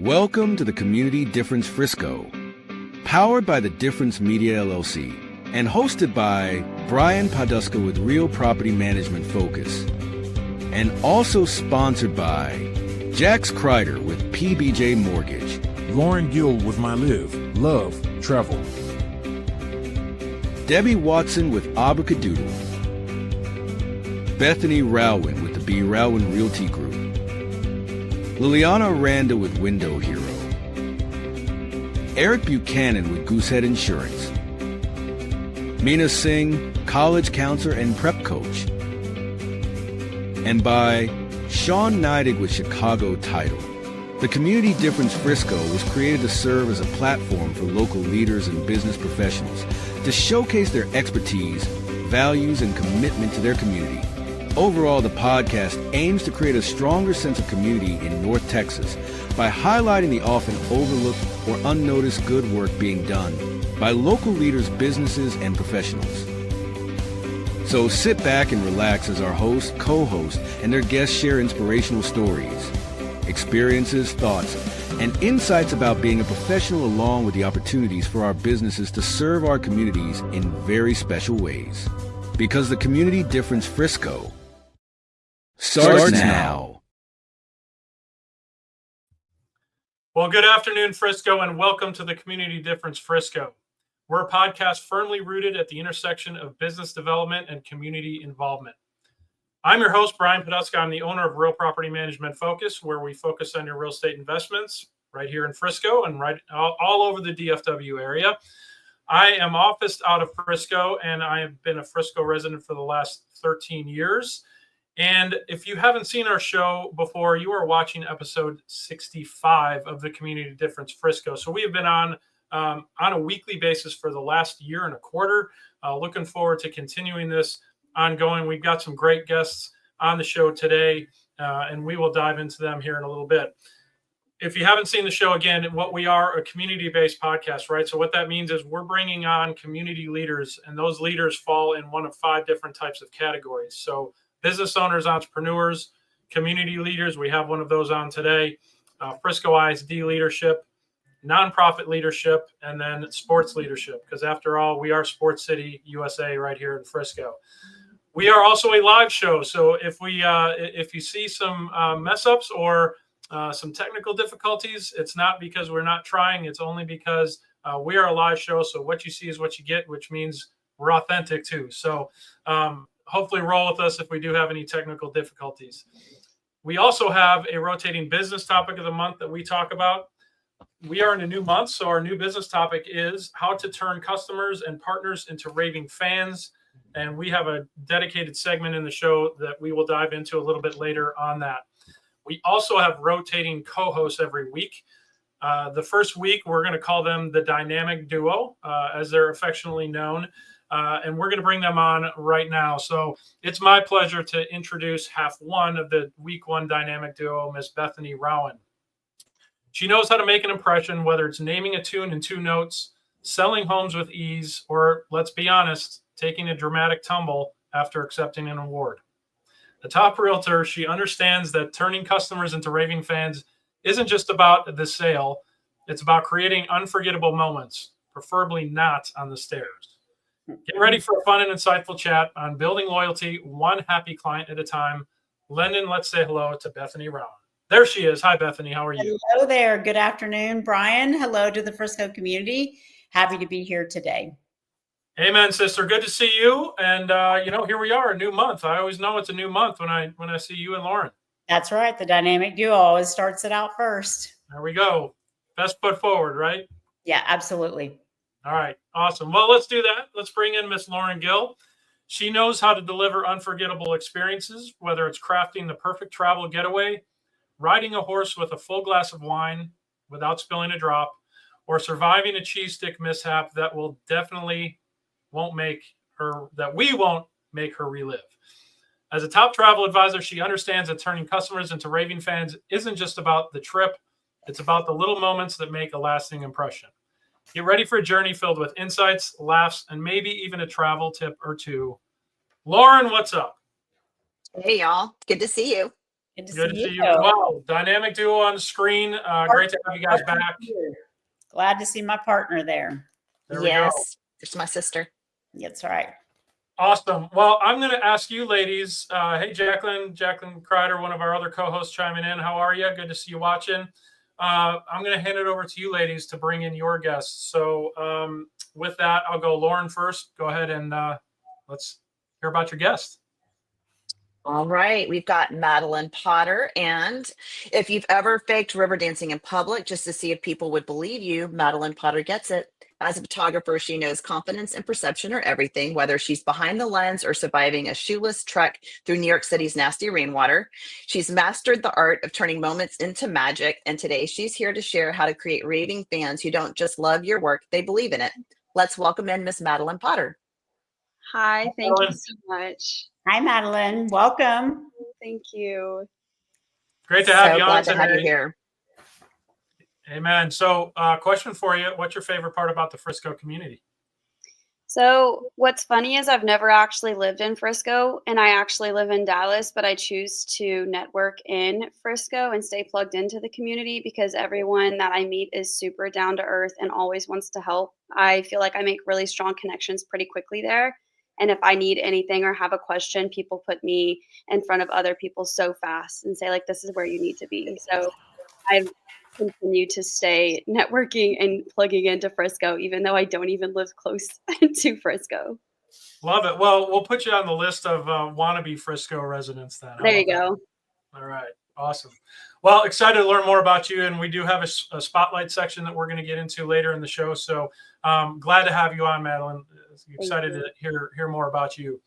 Welcome to the Community Difference Frisco, powered by the Difference Media LLC, and hosted by Brian Poduska with Real Property Management Focus, and also sponsored by Jax Kreider with PBJ Mortgage, Lauren Gill with My Live, Love, Travel, Debbie Watson with Abracadootle, Bethany Rowan with the B. Rowan Realty Group, Liliana Aranda with Window Hero, Eric Buchanan with Goosehead Insurance, Meena Singh, college counselor and prep coach, and by Sean Neidig with Chicago Title. The Community Difference Frisco was created to serve as a platform for local leaders and business professionals to showcase their expertise, values, and commitment to their community. Overall, the podcast aims to create a stronger sense of community in North Texas by highlighting the often overlooked or unnoticed good work being done by local leaders, businesses, and professionals. So sit back and relax as our host, co-host, and their guests share inspirational stories, experiences, thoughts, and insights about being a professional, along with the opportunities for our businesses to serve our communities in very special ways. Because the Community Difference Frisco starts now. Well, good afternoon, Frisco, and welcome to the Community Difference Frisco. We're a podcast firmly rooted at the intersection of business development and community involvement. I'm your host, Brian Poduska. I'm the owner of Real Property Management Focus, where we focus on your real estate investments right here in Frisco and right all over the DFW area. I am officed out of Frisco, and I have been a Frisco resident for the last 13 years. And if you haven't seen our show before, you are watching episode 65 of the Community Difference Frisco. So we have been on a weekly basis for the last year and a quarter. Looking forward to continuing this ongoing. We've got some great guests on the show today, and we will dive into them here in a little bit. If you haven't seen the show, again, what we are, a community-based podcast, right? So what that means is we're bringing on community leaders, and those leaders fall in one of 5 different types of categories. So business owners, entrepreneurs, community leaders, we have one of those on today, Frisco ISD leadership, nonprofit leadership, and then sports leadership, because after all, we are Sports City, USA, right here in Frisco. We are also a live show, so if you see some mess ups or some technical difficulties, it's not because we're not trying, it's only because we are a live show, so what you see is what you get, which means we're authentic too. So hopefully roll with us if we do have any technical difficulties. We also have a rotating business topic of the month that we talk about. We are in a new month, so our new business topic is how to turn customers and partners into raving fans. And we have a dedicated segment in the show that we will dive into a little bit later on that. We also have rotating co-hosts every week. The first week, we're going to call them the Dynamic Duo, as they're affectionately known. And we're going to bring them on right now. So it's my pleasure to introduce half one of the week 1 Dynamic Duo, Miss Bethany Rowan. She knows how to make an impression, whether it's naming a tune in 2 notes, selling homes with ease, or, let's be honest, taking a dramatic tumble after accepting an award. The top realtor, she understands that turning customers into raving fans isn't just about the sale. It's about creating unforgettable moments, preferably not on the stairs. Get ready for a fun and insightful chat on building loyalty, one happy client at a time. Lyndon, let's say hello to Bethany Rowan. There she is. Hi, Bethany. How are you? Hello there. Good afternoon, Brian. Hello to the Frisco community. Happy to be here today. Amen, sister. Good to see you. And, here we are, a new month. I always know it's a new month when I see you and Lauren. That's right. The Dynamic Duo always starts it out first. There we go. Best foot forward, right? Yeah, absolutely. All right. Awesome. Well, let's do that. Let's bring in Miss Lauren Gill. She knows how to deliver unforgettable experiences, whether it's crafting the perfect travel getaway, riding a horse with a full glass of wine without spilling a drop, or surviving a cheese stick mishap that we won't make her relive. As a top travel advisor, she understands that turning customers into raving fans isn't just about the trip. It's about the little moments that make a lasting impression. Get ready for a journey filled with insights, laughs, and maybe even a travel tip or two. Lauren, what's up? Hey, y'all. Good to see you. Good to Good to see see you. you as well. Dynamic duo on the screen. Great to have you guys back. Glad to see my partner there. There we go. There's my sister. That's right. Awesome. Well, I'm going to ask you ladies. Hey, Jacqueline Kreider, one of our other co-hosts chiming in. How are you? Good to see you watching. I'm going to hand it over to you ladies to bring in your guests. So with that, I'll go Lauren first. Go ahead and let's hear about your guest. All right, we've got Madeline Potter. And if you've ever faked river dancing in public just to see if people would believe you, Madeline Potter gets it. As a photographer, she knows confidence and perception are everything, whether she's behind the lens or surviving a shoeless trek through New York City's nasty rainwater. She's mastered the art of turning moments into magic. And today she's here to share how to create raving fans who don't just love your work, they believe in it. Let's welcome in Miss Madeline Potter. Hi, thank you so much. Hi, Madeline. Welcome. Thank you. Great to have you on Glad to today. have you here. Amen. So question for you. What's your favorite part about the Frisco community? So what's funny is I've never actually lived in Frisco, and I actually live in Dallas, but I choose to network in Frisco and stay plugged into the community because everyone that I meet is super down to earth and always wants to help. I feel like I make really strong connections pretty quickly there. And if I need anything or have a question, people put me in front of other people so fast and say, like, this is where you need to be. So I've continued to stay networking and plugging into Frisco, even though I don't even live close to Frisco. Love it. Well, we'll put you on the list of wannabe Frisco residents then. There you go. All right. Awesome. Well, excited to learn more about you. And we do have a spotlight section that we're going to get into later in the show. So glad to have you on, Madeline. Excited to hear more about you.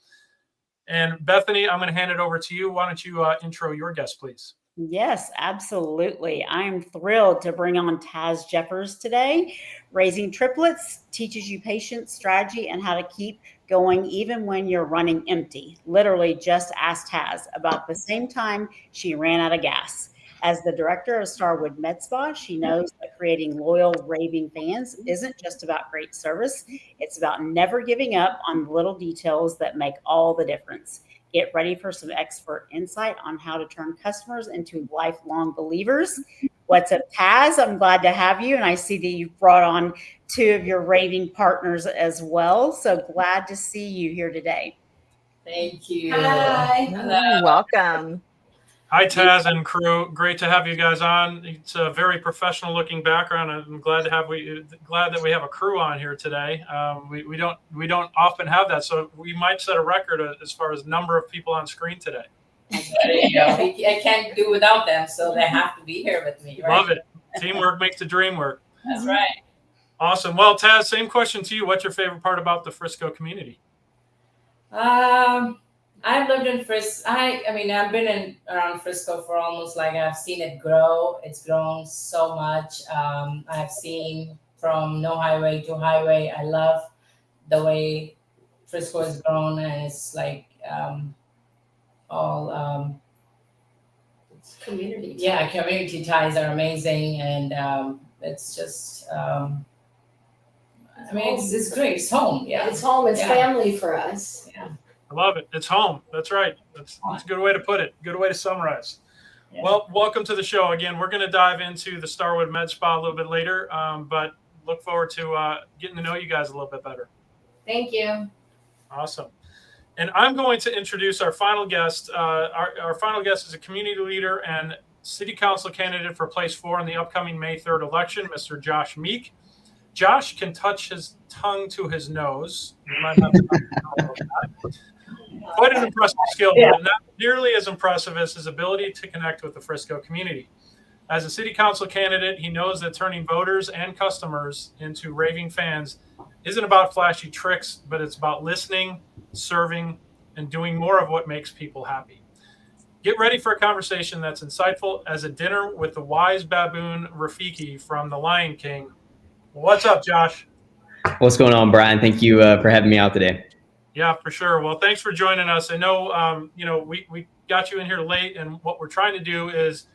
And Bethany, I'm going to hand it over to you. Why don't you intro your guest, please? Yes, absolutely. I'm thrilled to bring on Taz Jeffers today. Raising triplets teaches you patience, strategy, and how to keep going even when you're running empty. Literally just asked Taz about the same time she ran out of gas. As the director of Starwood Med Spa, she knows that creating loyal raving fans isn't just about great service. It's about never giving up on the little details that make all the difference. Get ready for some expert insight on how to turn customers into lifelong believers. What's up, Taz? I'm glad to have you. And I see that you've brought on two of your raving partners as well. So glad to see you here today. Thank you. Hi. Hello. Welcome. Hi, Taz and crew. Great to have you guys on. It's a very professional looking background. I'm glad that we have a crew on here today. We don't often have that, so we might set a record as far as number of people on screen today. I can't do without them, so they have to be here with me. Right? Love it. Teamwork makes the dream work. That's right. Awesome. Well, Taz, same question to you. What's your favorite part about the Frisco community? I've lived in Frisco. I've been around Frisco for almost I've seen it grow. It's grown so much. I've seen from no highway to highway. I love the way Frisco has grown, and it's it's community. Yeah, community ties are amazing, and it's just. It's great. It's home. Yeah, it's home. It's family for us. Yeah. I love it. It's home. That's right. That's a good way to put it. Good way to summarize. Yeah. Well, welcome to the show. Again, we're going to dive into the Starwood Med Spa a little bit later, but look forward to getting to know you guys a little bit better. Thank you. Awesome. And I'm going to introduce our final guest. Our final guest is a community leader and city council candidate for place 4 in the upcoming May 3rd election, Mr. Josh Meek. Josh can touch his tongue to his nose. You might have to know that. Quite an impressive skill, but not nearly as impressive as his ability to connect with the Frisco community. As a city council candidate, he knows that turning voters and customers into raving fans isn't about flashy tricks, but it's about listening, serving, and doing more of what makes people happy. Get ready for a conversation that's insightful as a dinner with the wise baboon Rafiki from The Lion King. What's up, Josh? What's going on, Brian? Thank you for having me out today. Yeah, for sure. Well, thanks for joining us. I know, we got you in here late, and what we're trying to do is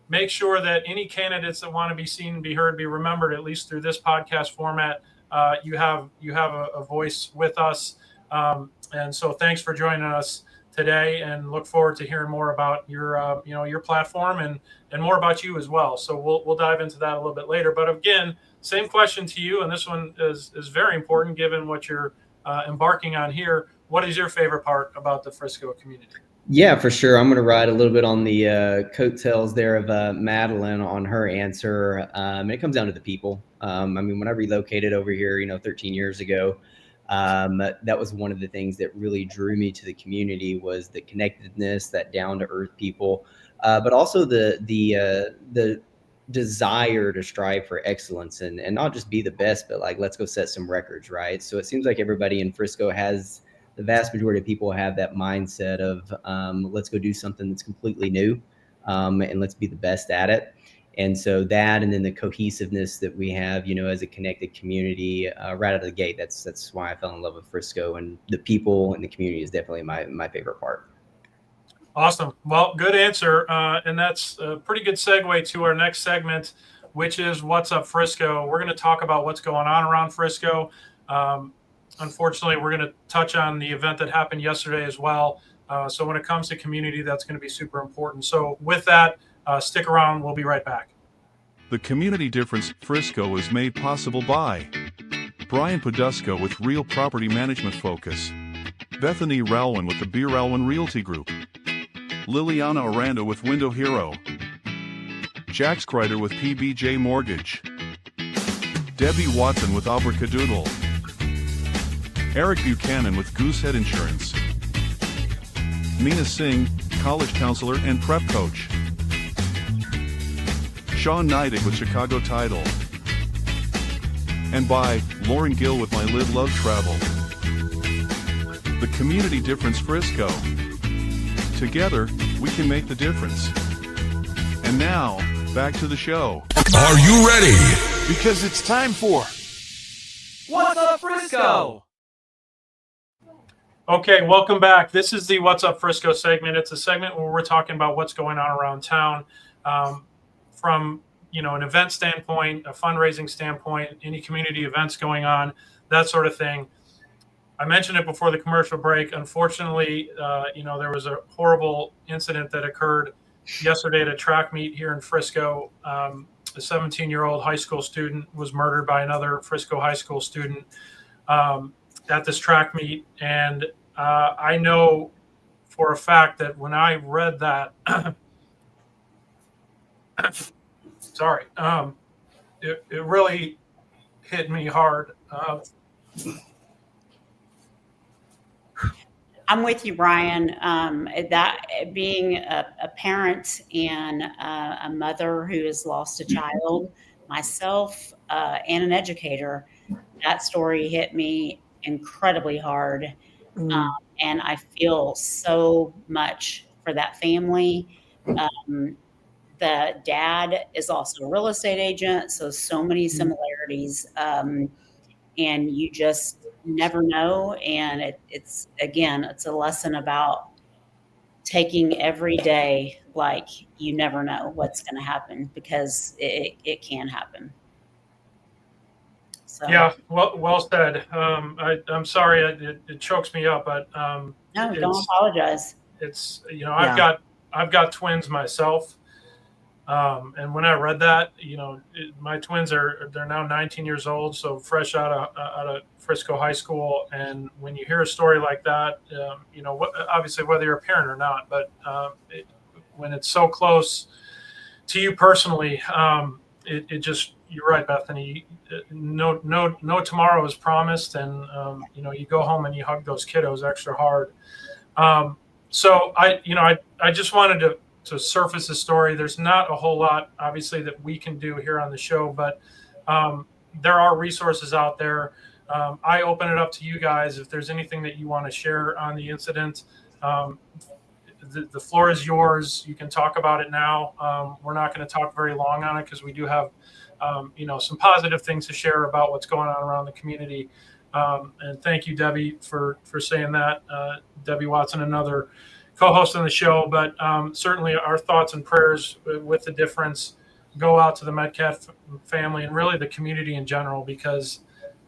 make sure that any candidates that want to be seen and be heard, be remembered, at least through this podcast format. You have a voice with us. And so thanks for joining us today, and look forward to hearing more about your your platform and more about you as well. So we'll dive into that a little bit later. But again, same question to you, and this one is very important given what you're embarking on here. What is your favorite part about the Frisco community? Yeah, for sure. I'm going to ride a little bit on the coattails there of Madeline on her answer. It comes down to the people. I mean, when I relocated over here, 13 years ago, that was one of the things that really drew me to the community was the connectedness, that down to earth people, but also the desire to strive for excellence and not just be the best, but like, let's go set some records, right? So it seems like everybody in Frisco the vast majority of people have that mindset of let's go do something that's completely new and let's be the best at it. And so that, and then the cohesiveness that we have, as a connected community right out of the gate, that's why I fell in love with Frisco, and the people and the community is definitely my favorite part. Awesome. Well, good answer. And that's a pretty good segue to our next segment, which is What's Up Frisco. We're going to talk about what's going on around Frisco. Unfortunately, we're going to touch on the event that happened yesterday as well. So when it comes to community, that's going to be super important. So with that, stick around. We'll be right back. The Community Difference Frisco is made possible by Brian Poduska with Real Property Management Focus, Bethany Ralwin with the Beer Ralwin Realty Group, Liliana Aranda with Window Hero, Jax Kreider with PBJ Mortgage, Debbie Watson with Abracadoodle, Eric Buchanan with Goosehead Insurance, Meena Singh, college counselor and prep coach, Sean Neidig with Chicago Title, and by Lauren Gill with My Live Love Travel. The Community Difference Frisco. Together, we can make the difference. And now, back to the show. Are you ready? Because it's time for What's Up Frisco? Okay, welcome back. This is the What's Up Frisco segment. It's a segment where we're talking about what's going on around town from an event standpoint, a fundraising standpoint, any community events going on, that sort of thing. I mentioned it before the commercial break. Unfortunately, there was a horrible incident that occurred yesterday at a track meet here in Frisco. A 17-year-old high school student was murdered by another Frisco high school student at this track meet. And I know for a fact that when I read that, sorry, it really hit me hard. I'm with you, Brian. That being a parent and a mother who has lost a child, myself, and an educator, that story hit me incredibly hard. And I feel so much for that family. The dad is also a real estate agent, so many similarities. And you just never know. And it's a lesson about taking every day like you never know what's going to happen, because it can happen. So. Yeah, well said. I'm sorry, it chokes me up, but no, don't apologize. It's I've got twins myself. And when I read that, my twins they're now 19 years old, so fresh out of Frisco High School. And when you hear a story like that, obviously whether you're a parent or not, but when it's so close to you personally, it just, you're right, Bethany. No tomorrow is promised, and you go home and you hug those kiddos extra hard. So I just wanted to surface the story. There's not a whole lot, obviously, that we can do here on the show, but there are resources out there. I open it up to you guys if there's anything that you want to share on the incident. The floor is yours. You can talk about it now. We're not going to talk very long on it because we do have some positive things to share about what's going on around the community. And thank you, Debbie, for saying that. Debbie Watson, another co-host on the show, but certainly our thoughts and prayers with the difference go out to the Metcalf family and really the community in general, because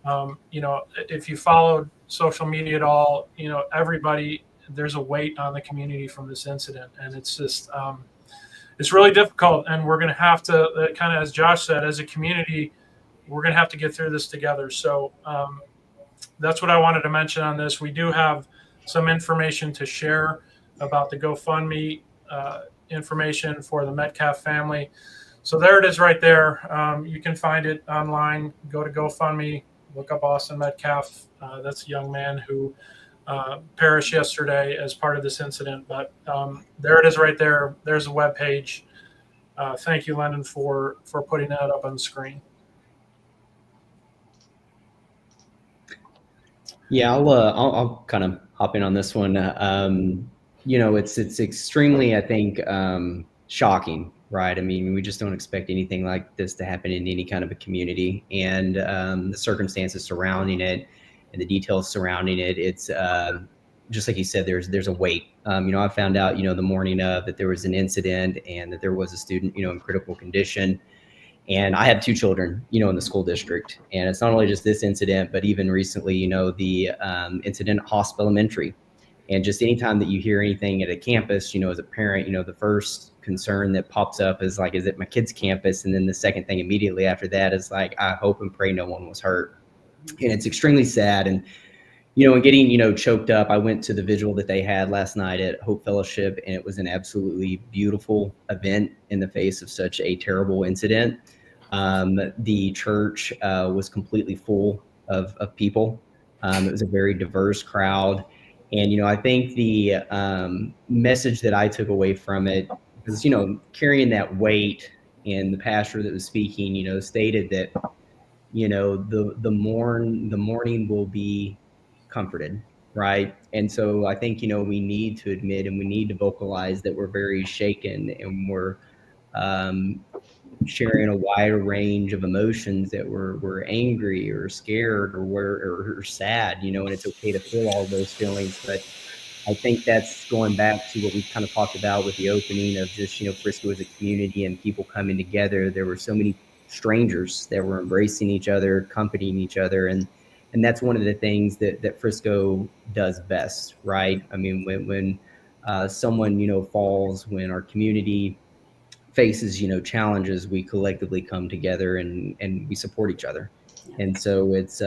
if you followed social media at all, everybody there's a weight on the community from this incident, and it's just it's really difficult. And we're going to have to kind of, as Josh said, as a community, we're going to have to get through this together. So that's what I wanted to mention on this. We do have some information to share about the GoFundMe information for the Metcalf family. So there it is right there. You can find it online. Go to GoFundMe, look up Austin Metcalf. That's a young man who perished yesterday as part of this incident. But there it is right there. There's a webpage. Thank you, Lennon, for putting that up on the screen. Yeah, I'll kind of hop in on this one. It's extremely, I think, shocking, right? I mean, we just don't expect anything like this to happen in any kind of a community, and the circumstances surrounding it and the details surrounding it. It's just like you said, there's a weight. I found out, the morning of that there was an incident and that there was a student, in critical condition. And I have 2 children, in the school district. And it's not only just this incident, but even recently, the incident at Hosp Elementary. And just anytime that you hear anything at a campus, as a parent, the first concern that pops up is like, is it my kid's campus? And then the second thing immediately after that is like, I hope and pray no one was hurt. And it's extremely sad. And, and getting, choked up, I went to the vigil that they had last night at Hope Fellowship, and it was an absolutely beautiful event in the face of such a terrible incident. The church was completely full of people. It was a very diverse crowd. And, I think the message that I took away from it was, carrying that weight, and the pastor that was speaking, stated that, the mourning will be comforted, right? And so I think, we need to admit and we need to vocalize that we're very shaken, and we're sharing a wider range of emotions, that we're angry or scared or sad, and it's okay to feel all those feelings. But I think that's going back to what we kind of talked about with the opening of just, Frisco as a community and people coming together. There were so many strangers that were embracing each other, accompanying each other. And that's one of the things that Frisco does best, right? I mean, when someone, falls, when our community faces, challenges, we collectively come together and we support each other. And so it's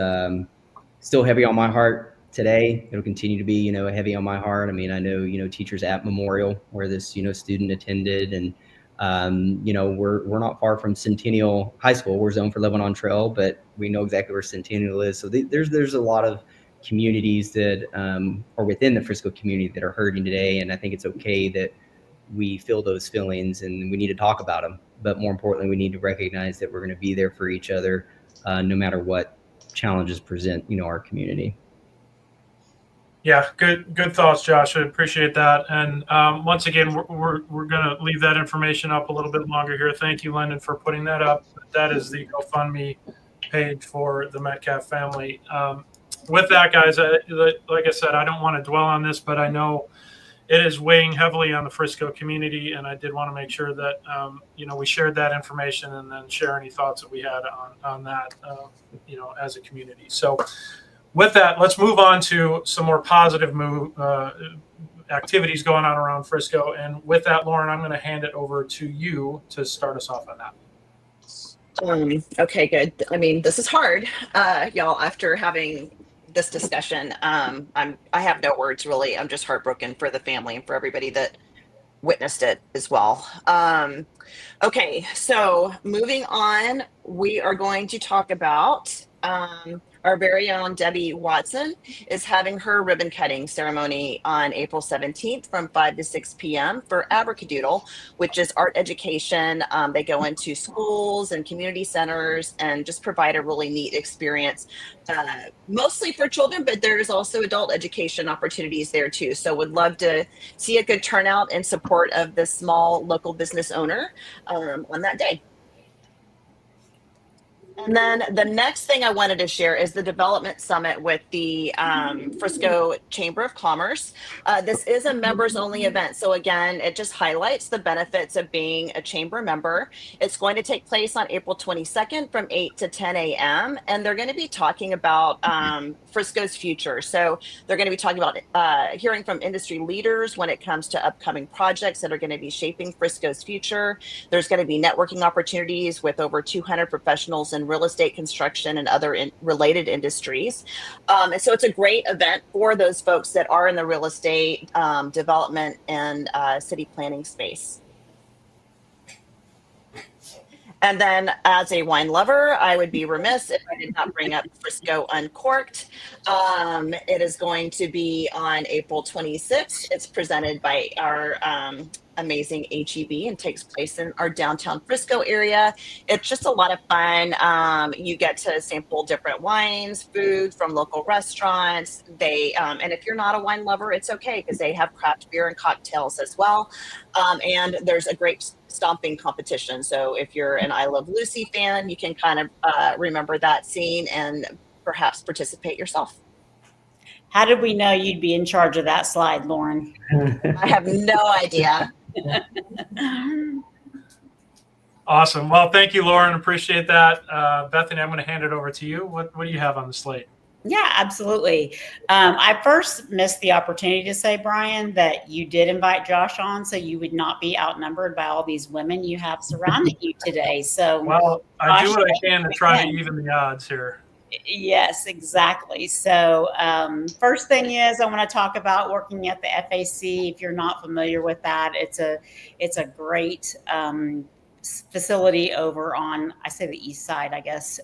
still heavy on my heart today. It'll continue to be, heavy on my heart. I mean, I know, teachers at Memorial, where this, student attended, and, we're not far from Centennial High School. We're zoned for Lebanon Trail, but we know exactly where Centennial is. So there's a lot of communities that are within the Frisco community that are hurting today. And I think it's okay that we feel those feelings, and we need to talk about them. But more importantly, we need to recognize that we're going to be there for each other, no matter what challenges present, our community. Yeah, good thoughts, Josh. I appreciate that. And once again, we're going to leave that information up a little bit longer here. Thank you, Lyndon, for putting that up. That is the GoFundMe page for the Metcalf family. With that, guys, like I said, I don't want to dwell on this, but I know it is weighing heavily on the Frisco community, and I did want to make sure that we shared that information, and then share any thoughts that we had on that, as a community. So, with that, let's move on to some more positive activities going on around Frisco. And with that, Lauren, I'm going to hand it over to you to start us off on that. Okay, good. I mean, this is hard, y'all. After having this discussion, I have no words, really. I'm just heartbroken for the family and for everybody that witnessed it as well. Okay, so moving on, we are going to talk about our very own Debbie Watson is having her ribbon cutting ceremony on April 17th from 5 to 6 p.m. for Abracadoodle, which is art education. They go into schools and community centers and just provide a really neat experience, mostly for children, but there's also adult education opportunities there too. So would love to see a good turnout in support of this small local business owner on that day. And then the next thing I wanted to share is the development summit with the Frisco Chamber of Commerce. This is a members only event. So again, it just highlights the benefits of being a chamber member. It's going to take place on April 22nd from 8 to 10 a.m. And they're going to be talking about Frisco's future. So they're going to be talking about hearing from industry leaders when it comes to upcoming projects that are going to be shaping Frisco's future. There's going to be networking opportunities with over 200 professionals in real estate, construction, and other related industries. And so it's a great event for those folks that are in the real estate development and city planning space. And then as a wine lover, I would be remiss if I did not bring up Frisco Uncorked. It is going to be on April 26th. It's presented by our amazing HEB and takes place in our downtown Frisco area. It's just a lot of fun. You get to sample different wines, food from local restaurants. And if you're not a wine lover, it's okay because they have craft beer and cocktails as well. And there's a grape stomping competition. So if you're an I Love Lucy fan, you can kind of remember that scene and perhaps participate yourself. How did we know you'd be in charge of that slide, Lauren? I have no idea. Awesome. Well, thank you, Lauren. Appreciate that. Bethany, I'm going to hand it over to you. What do you have on the slate? Yeah, absolutely. I first missed the opportunity to say, Brian, that you did invite Josh on so you would not be outnumbered by all these women you have surrounding you today. So, well, I do what I can to try to even the odds here. Yes, exactly. So first thing is I want to talk about working at the FAC. If you're not familiar with that, it's a great facility over on, I say the east side, I guess,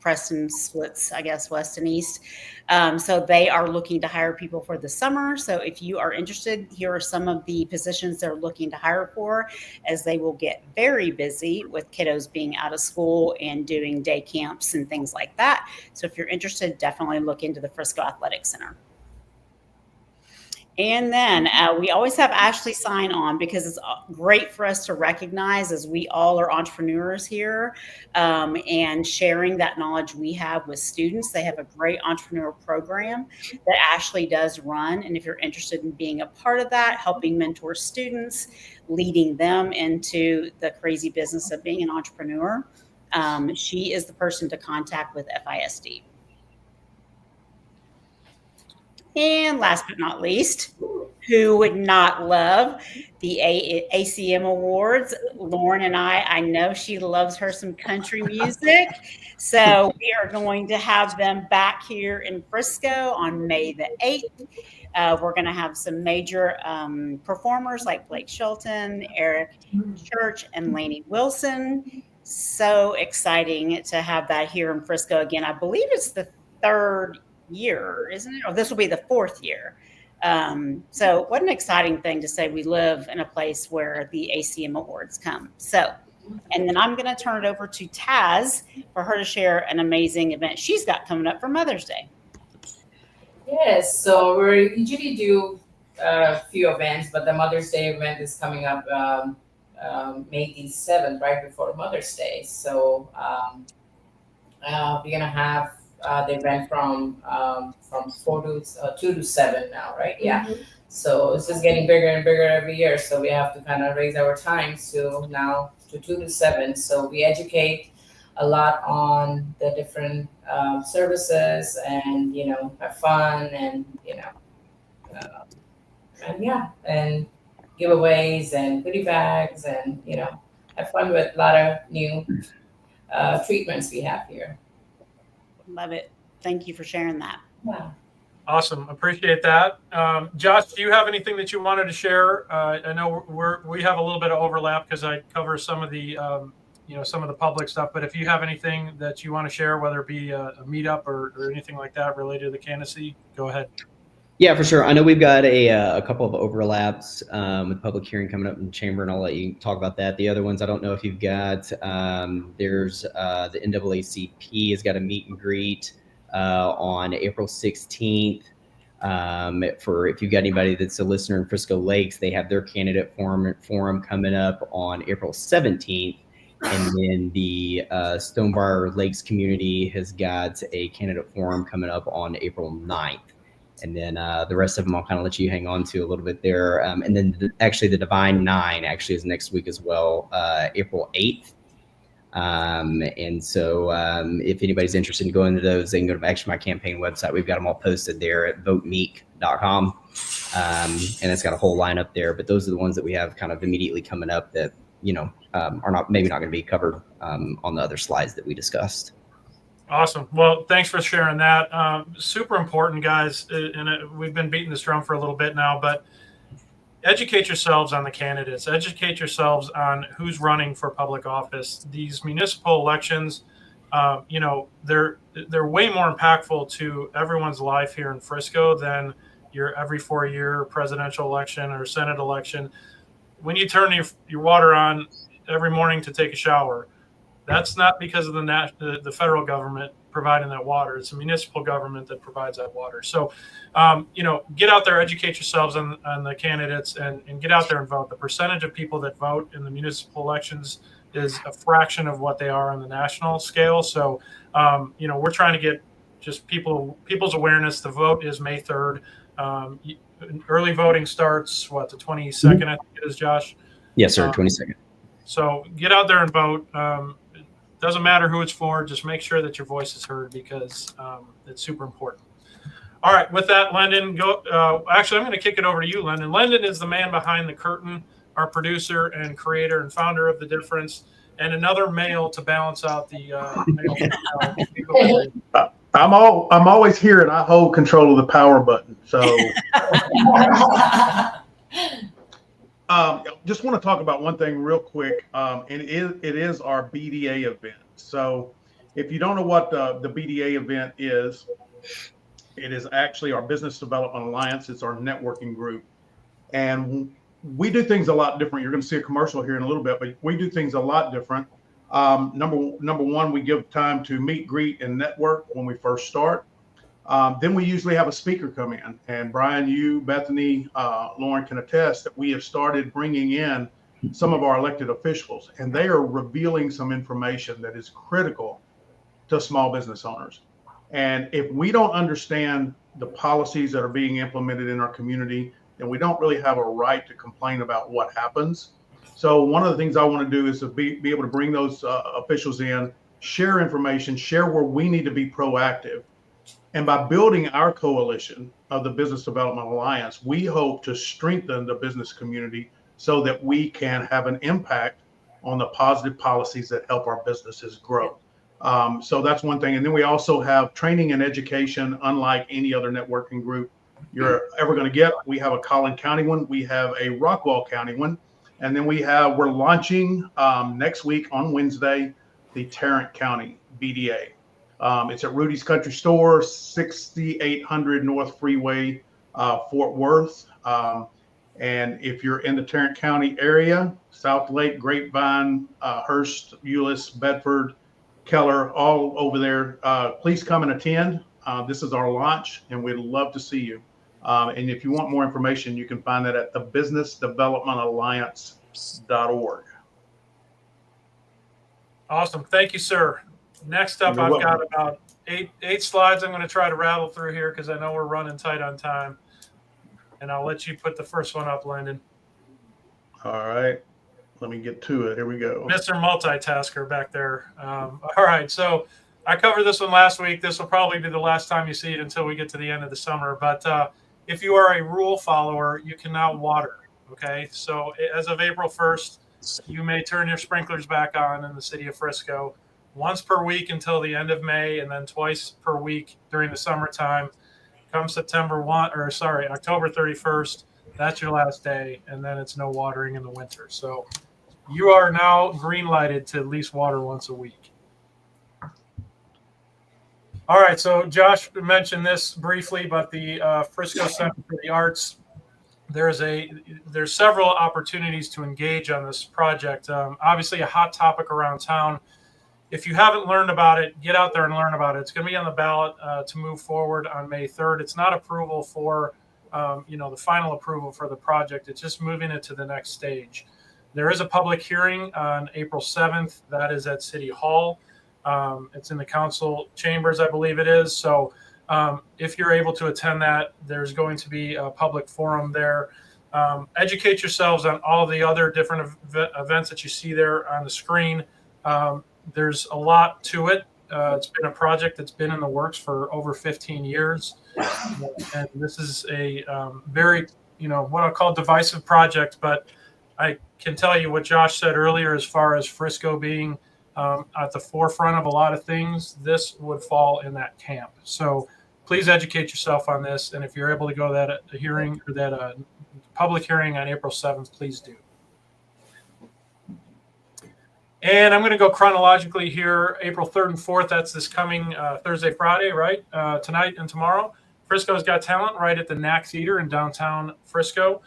Preston splits, I guess, west and east. So they are looking to hire people for the summer. So if you are interested, here are some of the positions they're looking to hire for, as they will get very busy with kiddos being out of school and doing day camps and things like that. So if you're interested, definitely look into the Frisco Athletic Center. And then we always have Ashley sign on because it's great for us to recognize, as we all are entrepreneurs here, and sharing that knowledge we have with students. They have a great entrepreneur program that Ashley does run. And if you're interested in being a part of that, helping mentor students, leading them into the crazy business of being an entrepreneur, she is the person to contact with FISD. And last but not least, who would not love the ACM Awards? Lauren and I know she loves her some country music. So we are going to have them back here in Frisco on May the 8th. We're going to have some major performers like Blake Shelton, Eric Church, and Lainey Wilson. So exciting to have that here in Frisco again. I believe it's the third year, isn't it? Or this will be the fourth year. So what an exciting thing to say we live in a place where the ACM Awards come. So, and then I'm going to turn it over to Taz for her to share an amazing event she's got coming up for Mother's Day. Yes, so we usually do a few events, but the Mother's Day event is coming up May the 7th, right before Mother's Day. So we're going to have the event from 2 to 7 now, right? Yeah. Mm-hmm. So it's just getting bigger and bigger every year. So we have to kind of raise our times to 2 to 7. So we educate a lot on the different services, and have fun, and and giveaways and goodie bags, and have fun with a lot of new treatments we have here. Love it. Thank you for sharing that. Wow. Awesome. Appreciate that. Josh, do you have anything that you wanted to share? I know we have a little bit of overlap because I cover some of the some of the public stuff, but if you have anything that you want to share, whether it be a meetup or anything like that related to the candidacy, go ahead. Yeah, for sure. I know we've got a couple of overlaps with public hearing coming up in the chamber, and I'll let you talk about that. The other ones, I don't know if you've got, there's the NAACP has got a meet and greet on April 16th. For if you've got anybody that's a listener in Frisco Lakes, they have their candidate forum coming up on April 17th. And then the Stonebriar Lakes community has got a candidate forum coming up on April 9th. And then the rest of them I'll kind of let you hang on to a little bit there. And then actually the Divine Nine actually is next week as well, April 8th. And so if anybody's interested in going to those, they can go to actually my campaign website. We've got them all posted there at votemeek.com. And it's got a whole lineup there. But those are the ones that we have kind of immediately coming up that, you know, are not maybe not going to be covered on the other slides that we discussed. Awesome. Well, thanks for sharing that. Super important, guys. And we've been beating this drum for a little bit now, but educate yourselves on the candidates. Educate yourselves on who's running for public office. These municipal elections, you know, they're way more impactful to everyone's life here in Frisco than your every 4-year presidential election or Senate election. When you turn your water on every morning to take a shower, that's not because of the federal government providing that water. It's a municipal government that provides that water. So, you know, get out there, educate yourselves on the candidates, and get out there and vote. The percentage of people that vote in the municipal elections is a fraction of what they are on the national scale. So, you know, we're trying to get just people's awareness. The vote is May 3rd. Early voting starts, the 22nd, I think it is, Josh? Yes, sir, 22nd. So get out there and vote. Doesn't matter who it's for. Just make sure that your voice is heard because it's super important. All right. With that, Lyndon, go. Actually, I'm going to kick it over to you, Lyndon. Lyndon is the man behind the curtain, our producer and creator and founder of The Difference, and another male to balance out the male. I'm always here, and I hold control of the power button. So, just want to talk about one thing real quick, and it is our BDA event. So, if you don't know what the BDA event is, it is actually our Business Development Alliance. It's our networking group, and we do things a lot different. You're going to see a commercial here in a little bit, but we do things a lot different. Number one, we give time to meet, greet, and network when we first start. Then we usually have a speaker come in, and Brian, you, Bethany, Lauren can attest that we have started bringing in some of our elected officials, and they are revealing some information that is critical to small business owners. And if we don't understand the policies that are being implemented in our community, then we don't really have a right to complain about what happens. So one of the things I want to do is to be able to bring those officials in, share information, share where we need to be proactive. And by building our coalition of the Business Development Alliance, we hope to strengthen the business community so that we can have an impact on the positive policies that help our businesses grow. So that's one thing. And then we also have training and education, unlike any other networking group you're ever going to get. We have a Collin County one. We have a Rockwall County one. And then we're launching next week on Wednesday, the Tarrant County BDA. It's at Rudy's Country Store, 6800 North Freeway, Fort Worth. And if you're in the Tarrant County area, South Lake, Grapevine, Hearst, Euless, Bedford, Keller, all over there, please come and attend. This is our launch, and we'd love to see you. And if you want more information, you can find that at the businessdevelopmentalliance.org. Awesome. Thank you, sir. Next up, I've got about eight slides I'm going to try to rattle through here because I know we're running tight on time. And I'll let you put the first one up, Lyndon. All right. Let me get to it. Here we go. Mr. Multitasker back there. All right. So I covered this one last week. This will probably be the last time you see it until we get to the end of the summer. But if you are a rule follower, you can now water. Okay. So as of April 1st, you may turn your sprinklers back on in the city of Frisco once per week until the end of May, and then twice per week during the summertime. Come October 31st, that's your last day, and then it's no watering in the winter. So you are now green lighted to at least water once a week. All right, so Josh mentioned this briefly, but the Frisco Center for the Arts, there's several opportunities to engage on this project. Obviously, a hot topic around town. If you haven't learned about it, get out there and learn about it. It's going to be on the ballot to move forward on May 3rd. It's not approval for, the final approval for the project. It's just moving it to the next stage. There is a public hearing on April 7th. That is at City Hall. It's in the council chambers, I believe it is. So if you're able to attend that, there's going to be a public forum there. Educate yourselves on all the other different events that you see there on the screen. There's a lot to it. It's been a project that's been in the works for over 15 years. And this is a very, what I'll call divisive project, but I can tell you what Josh said earlier as far as Frisco being at the forefront of a lot of things, this would fall in that camp. So please educate yourself on this. And if you're able to go to that hearing or that public hearing on April 7th, please do. And I'm going to go chronologically here. April 3rd and 4th, that's this coming Thursday, Friday, right? Tonight and tomorrow. Frisco's Got Talent right at the NAC Theater in downtown Frisco.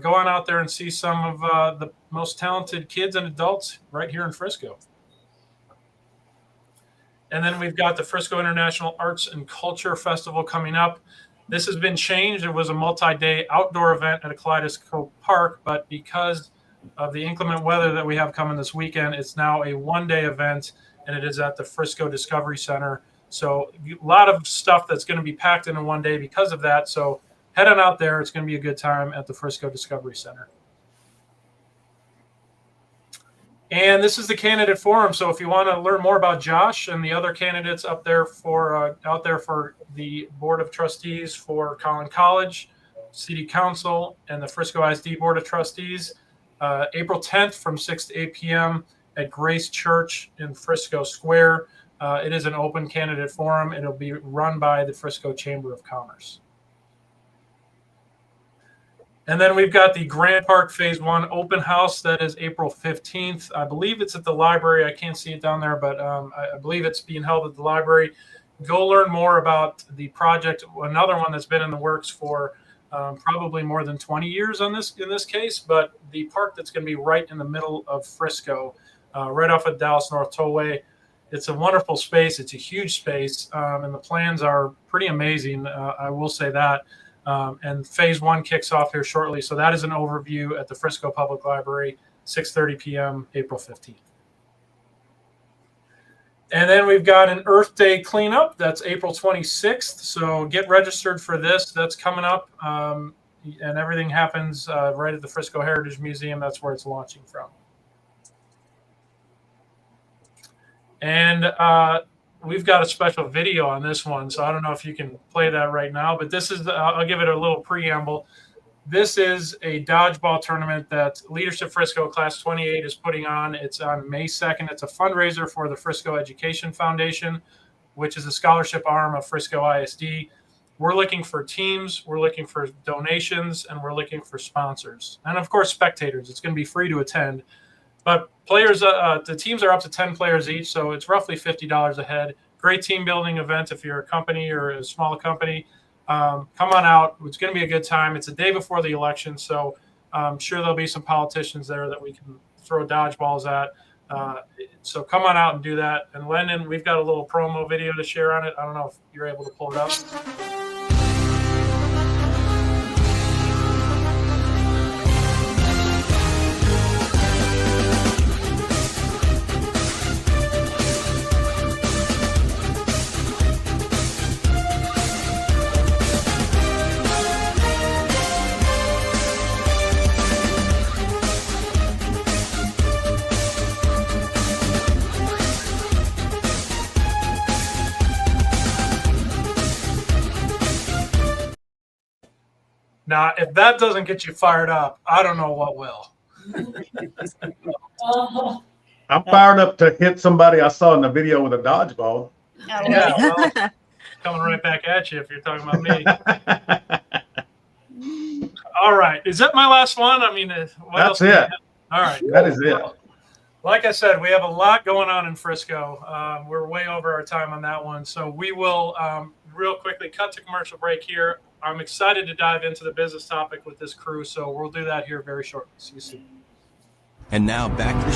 Go on out there and see some of the most talented kids and adults right here in Frisco. And then we've got the Frisco International Arts and Culture Festival coming up. This has been changed. It was a multi-day outdoor event at a Kaleidoscope Park, but because of the inclement weather that we have coming this weekend, it's now a one-day event, and it is at the Frisco Discovery Center. So a lot of stuff that's going to be packed in one day because of that. So head on out there. It's going to be a good time at the Frisco Discovery Center. And this is the candidate forum. So if you want to learn more about Josh and the other candidates up there for out there for the Board of Trustees for Collin College, City Council, and the Frisco ISD Board of Trustees, April 10th from 6 to 8 p.m. at Grace Church in Frisco Square. It is an open candidate forum. It'll be run by the Frisco Chamber of Commerce. And then we've got the Grand Park Phase 1 open house. That is April 15th. I believe it's at the library. I can't see it down there, but I believe it's being held at the library. Go learn more about the project. Another one that's been in the works for probably more than 20 years in this case, but the park that's going to be right in the middle of Frisco, right off of Dallas North Tollway. It's a wonderful space. It's a huge space, and the plans are pretty amazing. I will say that. And Phase 1 kicks off here shortly. So that is an overview at the Frisco Public Library, 6:30 p.m., April 15th. And then we've got an Earth Day cleanup. That's April 26th. So get registered for this. That's coming up. And everything happens right at the Frisco Heritage Museum. That's where it's launching from. And we've got a special video on this one, so I don't know if you can play that right now, but this is, I'll give it a little preamble. This is a dodgeball tournament that Leadership Frisco Class 28 is putting on. It's on May 2nd. It's a fundraiser for the Frisco Education Foundation, which is a scholarship arm of Frisco ISD. We're looking for teams, we're looking for donations, and we're looking for sponsors. And of course, spectators. It's going to be free to attend. But players, the teams are up to 10 players each, so it's roughly $50 a head. Great team building event if you're a company or a small company. Come on out. It's going to be a good time. It's a day before the election, so I'm sure there'll be some politicians there that we can throw dodgeballs at. So come on out and do that. And Lennon, we've got a little promo video to share on it. I don't know if you're able to pull it up. Now, if that doesn't get you fired up, I don't know what will. I'm fired up to hit somebody I saw in the video with a dodgeball. Yeah, well, coming right back at you if you're talking about me. All right. Is that my last one? I mean, what That's else it. All right. That is it. Like I said, we have a lot going on in Frisco. We're way over our time on that one. So we will real quickly cut to commercial break here. I'm excited to dive into the business topic with this crew, so we'll do that here very shortly. See you soon. And now back to the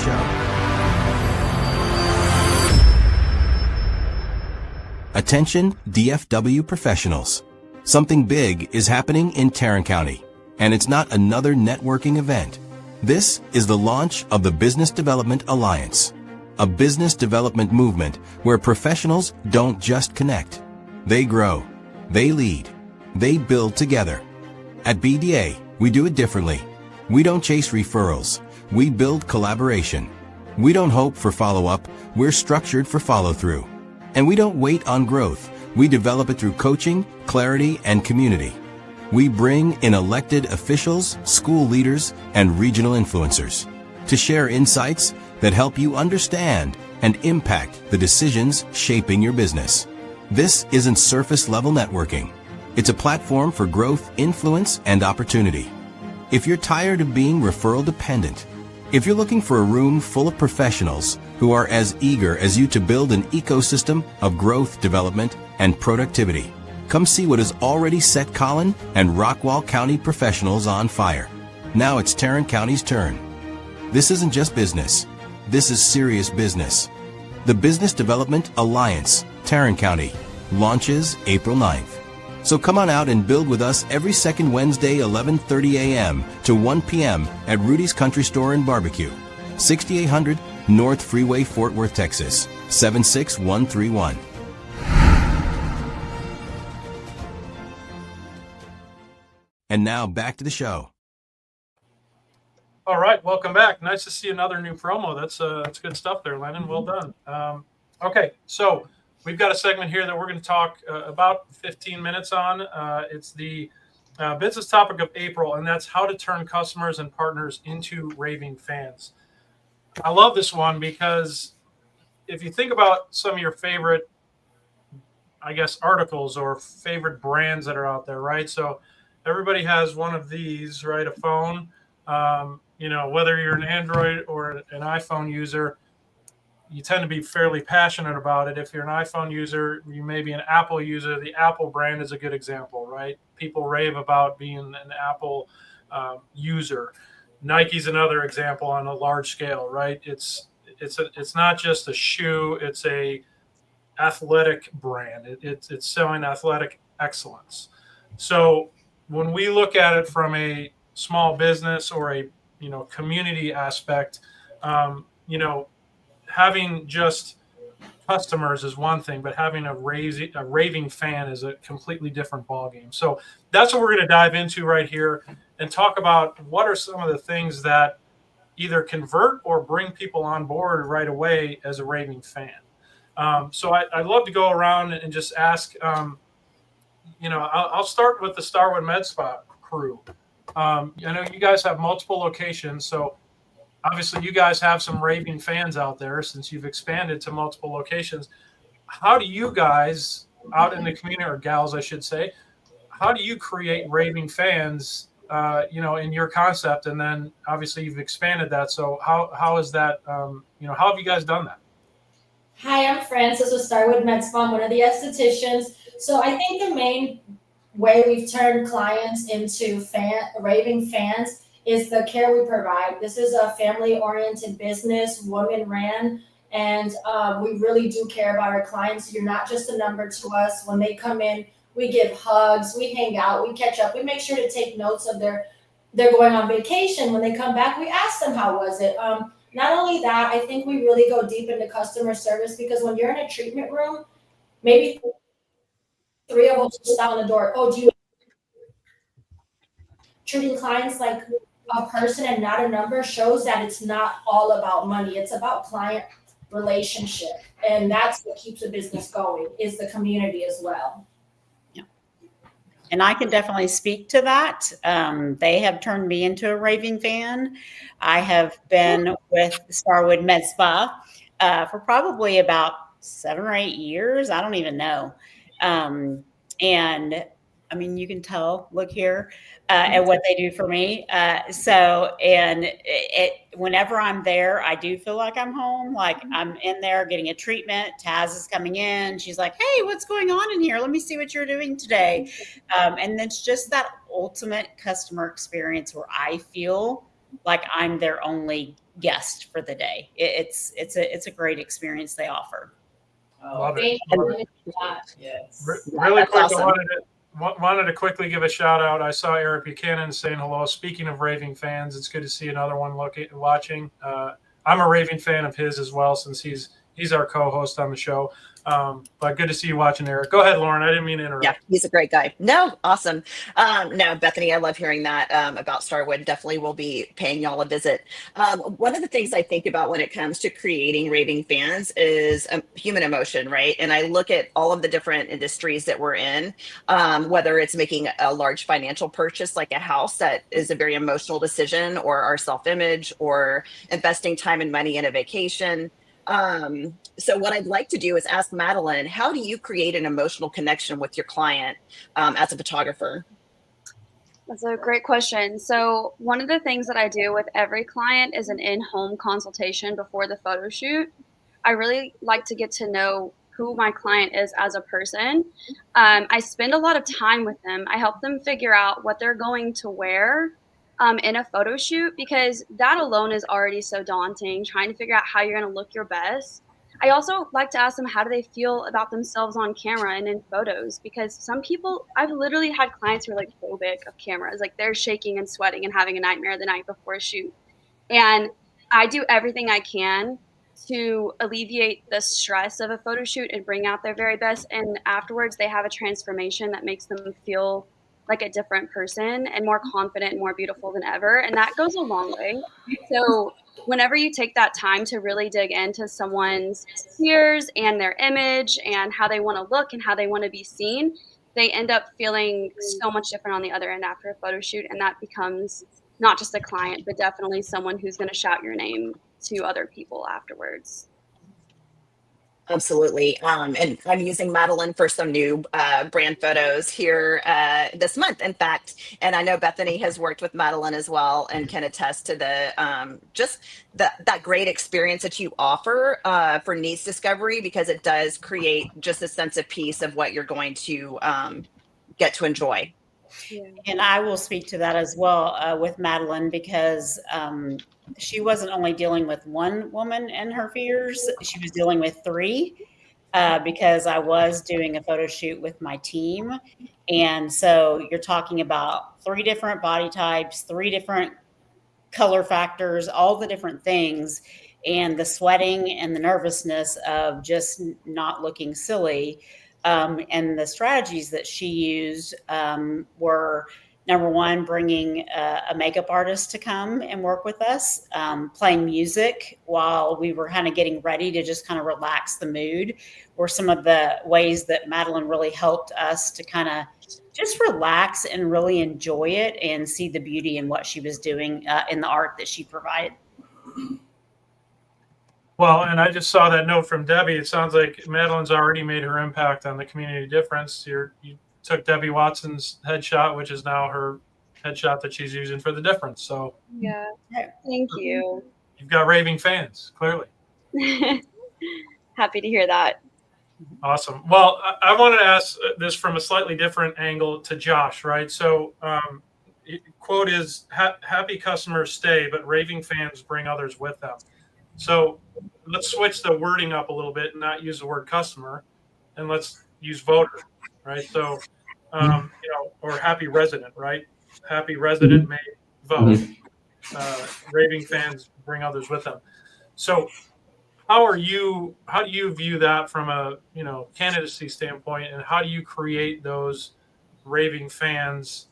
show. Attention DFW professionals. Something big is happening in Tarrant County, and it's not another networking event. This is the launch of the Business Development Alliance, a business development movement where professionals don't just connect. They grow, they lead, they build together. At BDA, we do it differently. We don't chase referrals. We build collaboration. We don't hope for follow-up. We're structured for follow-through. And we don't wait on growth. We develop it through coaching, clarity, and community. We bring in elected officials, school leaders, and regional influencers to share insights that help you understand and impact the decisions shaping your business. This isn't surface-level networking. It's a platform for growth, influence, and opportunity. If you're tired of being referral dependent, if you're looking for a room full of professionals who are as eager as you to build an ecosystem of growth, development, and productivity, come see what has already set Collin and Rockwall County professionals on fire. Now it's Tarrant County's turn. This isn't just business. This is serious business. The Business Development Alliance, Tarrant County, launches April 9th. So come on out and build with us every second Wednesday, 11:30 a.m. to 1 p.m. at Rudy's Country Store and Barbecue, 6800 North Freeway, Fort Worth, Texas, 76131. And now back to the show. All right, welcome back. Nice to see another new promo. That's good stuff there, Lennon. Well done. Okay, so we've got a segment here that we're going to talk about 15 minutes on. It's the business topic of April, and that's how to turn customers and partners into raving fans. I love this one because if you think about some of your favorite, I guess, articles or favorite brands that are out there, right? So everybody has one of these, right? A phone. Whether you're an Android or an iPhone user, you tend to be fairly passionate about it. If you're an iPhone user, you may be an Apple user. The Apple brand is a good example, right? People rave about being an Apple user. Nike's another example on a large scale, right? It's not just a shoe; it's a athletic brand. It's selling athletic excellence. So when we look at it from a small business or a community aspect, having just customers is one thing, but having a raving fan is a completely different ballgame. So that's what we're going to dive into right here and talk about what are some of the things that either convert or bring people on board right away as a raving fan. So I'd love to go around and just ask, I'll start with the Starwood Med Spa crew. I know you guys have multiple locations, so obviously you guys have some raving fans out there since you've expanded to multiple locations. How do you guys out in the community, or gals, I should say, how do you create raving fans, in your concept? And then obviously you've expanded that. So how is that, how have you guys done that? Hi, I'm Frances with Starwood Med Spa. I'm one of the estheticians. So I think the main way we've turned clients into raving fans is the care we provide. This is a family-oriented business, women-ran, and we really do care about our clients. You're not just a number to us. When they come in, we give hugs, we hang out, we catch up, we make sure to take notes of they're going on vacation. When they come back, we ask them, how was it? Not only that, I think we really go deep into customer service, because when you're in a treatment room, maybe 3 of us stop on the door. Oh, do you treating clients like a person and not a number shows that it's not all about money. It's about client relationship. And that's what keeps the business going, is the community as well. Yeah. And I can definitely speak to that. They have turned me into a raving fan. I have been with Starwood Med Spa for probably about 7 or 8 years. I don't even know. And I mean, you can tell, look here, at what they do for me. Whenever I'm there, I do feel like I'm home, like I'm in there getting a treatment. Taz is coming in. She's like, hey, what's going on in here? Let me see what you're doing today. And it's just that ultimate customer experience where I feel like I'm their only guest for the day. It's a great experience they offer. Love Thank it. you. Yes. Really quick, awesome. Wanted to quickly give a shout out. I saw Eric Buchanan saying hello. Speaking of raving fans, it's good to see another one watching. I'm a raving fan of his as well, since he's our co-host on the show. But good to see you watching, Eric. Go ahead, Lauren. I didn't mean to interrupt. Yeah, he's a great guy. No, awesome. No, Bethany, I love hearing that about Starwood. Definitely will be paying y'all a visit. One of the things I think about when it comes to creating raving fans is human emotion, right? And I look at all of the different industries that we're in, whether it's making a large financial purchase like a house that is a very emotional decision, or our self-image, or investing time and money in a vacation. So what I'd like to do is ask Madeline, how do you create an emotional connection with your client as a photographer? That's a great question. So one of the things that I do with every client is an in-home consultation before the photo shoot. I really like to get to know who my client is as a person. I spend a lot of time with them. I help them figure out what they're going to wear in a photo shoot, because that alone is already so daunting, trying to figure out how you're going to look your best. I also like to ask them, how do they feel about themselves on camera and in photos? Because some people, I've literally had clients who are like phobic of cameras, like they're shaking and sweating and having a nightmare the night before a shoot. And I do everything I can to alleviate the stress of a photo shoot and bring out their very best. And afterwards, they have a transformation that makes them feel like a different person and more confident and more beautiful than ever. And that goes a long way. So whenever you take that time to really dig into someone's fears and their image and how they want to look and how they want to be seen, they end up feeling so much different on the other end after a photo shoot. And that becomes not just a client, but definitely someone who's going to shout your name to other people afterwards. Absolutely. And I'm using Madeline for some new brand photos here this month, in fact. And I know Bethany has worked with Madeline as well and can attest to the just that great experience that you offer for needs discovery, because it does create just a sense of peace of what you're going to get to enjoy. Yeah. And I will speak to that as well with Madeline, because she wasn't only dealing with one woman and her fears, she was dealing with three, because I was doing a photo shoot with my team. And so you're talking about 3 different body types, 3 different color factors, all the different things, and the sweating and the nervousness of just not looking silly. And the strategies that she used were, number one, bringing a makeup artist to come and work with us, playing music while we were kind of getting ready to just kind of relax the mood, were some of the ways that Madeline really helped us to kind of just relax and really enjoy it and see the beauty in what she was doing in the art that she provided. Well, and I just saw that note from Debbie. It sounds like Madeline's already made her impact on the community difference. You took Debbie Watson's headshot, which is now her headshot that she's using for the difference. So yeah, thank you. You've got raving fans, clearly. Happy to hear that. Awesome. Well, I wanted to ask this from a slightly different angle to Josh, right? So quote is, happy customers stay, but raving fans bring others with them. So let's switch the wording up a little bit and not use the word customer, and let's use voter, right? So, or happy resident, right? Happy resident may vote. Raving fans bring others with them. So how do you view that from a, candidacy standpoint, and how do you create those raving fans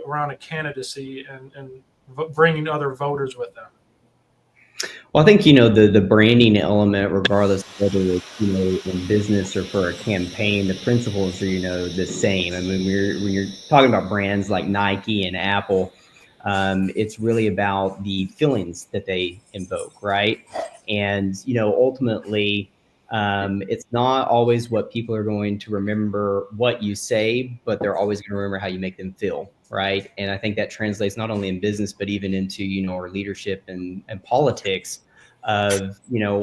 around a candidacy and bringing other voters with them? Well, I think, the branding element, regardless of whether it's, in business or for a campaign, the principles are, the same. I mean, when you're talking about brands like Nike and Apple, it's really about the feelings that they invoke, right? And, ultimately, it's not always what people are going to remember what you say, but they're always going to remember how you make them feel, right? And I think that translates not only in business, but even into, our leadership and politics of,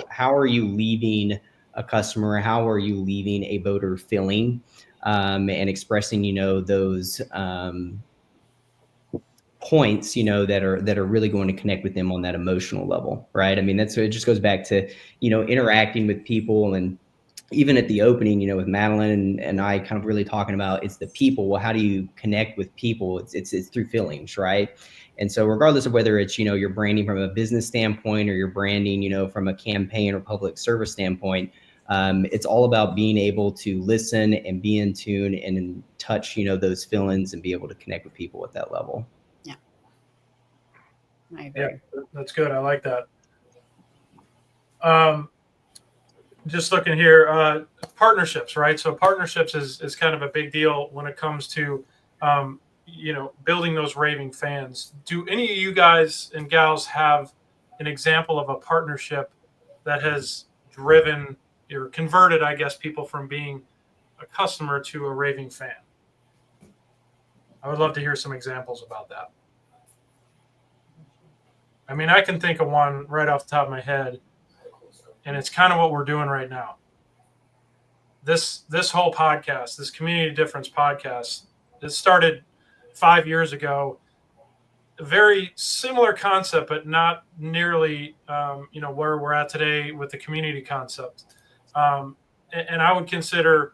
how are you leaving a customer? How are you leaving a voter feeling and expressing, those points, that are really going to connect with them on that emotional level, right? I mean, it just goes back to, interacting with people and even at the opening, you know, with Madeline and I kind of really talking about, it's the people. Well, how do you connect with people? It's through feelings, right? And so regardless of whether it's, you know, you're branding from a business standpoint or you're branding, you know, from a campaign or public service standpoint, it's all about being able to listen and be in tune and touch, you know, those feelings and be able to connect with people at that level. Yeah. I agree. Yeah, that's good. I like that. Just looking here, partnerships, right? So partnerships is kind of a big deal when it comes to, you know, building those raving fans. Do any of you guys and gals have an example of a partnership that has driven or converted, I guess, people from being a customer to a raving fan? I would love to hear some examples about that. I mean, I can think of one right off the top of my head, and it's kind of what we're doing right now. This whole podcast, this Community Difference podcast, it started 5 years ago. A very similar concept, but not nearly, you know, where we're at today with the community concept. And I would consider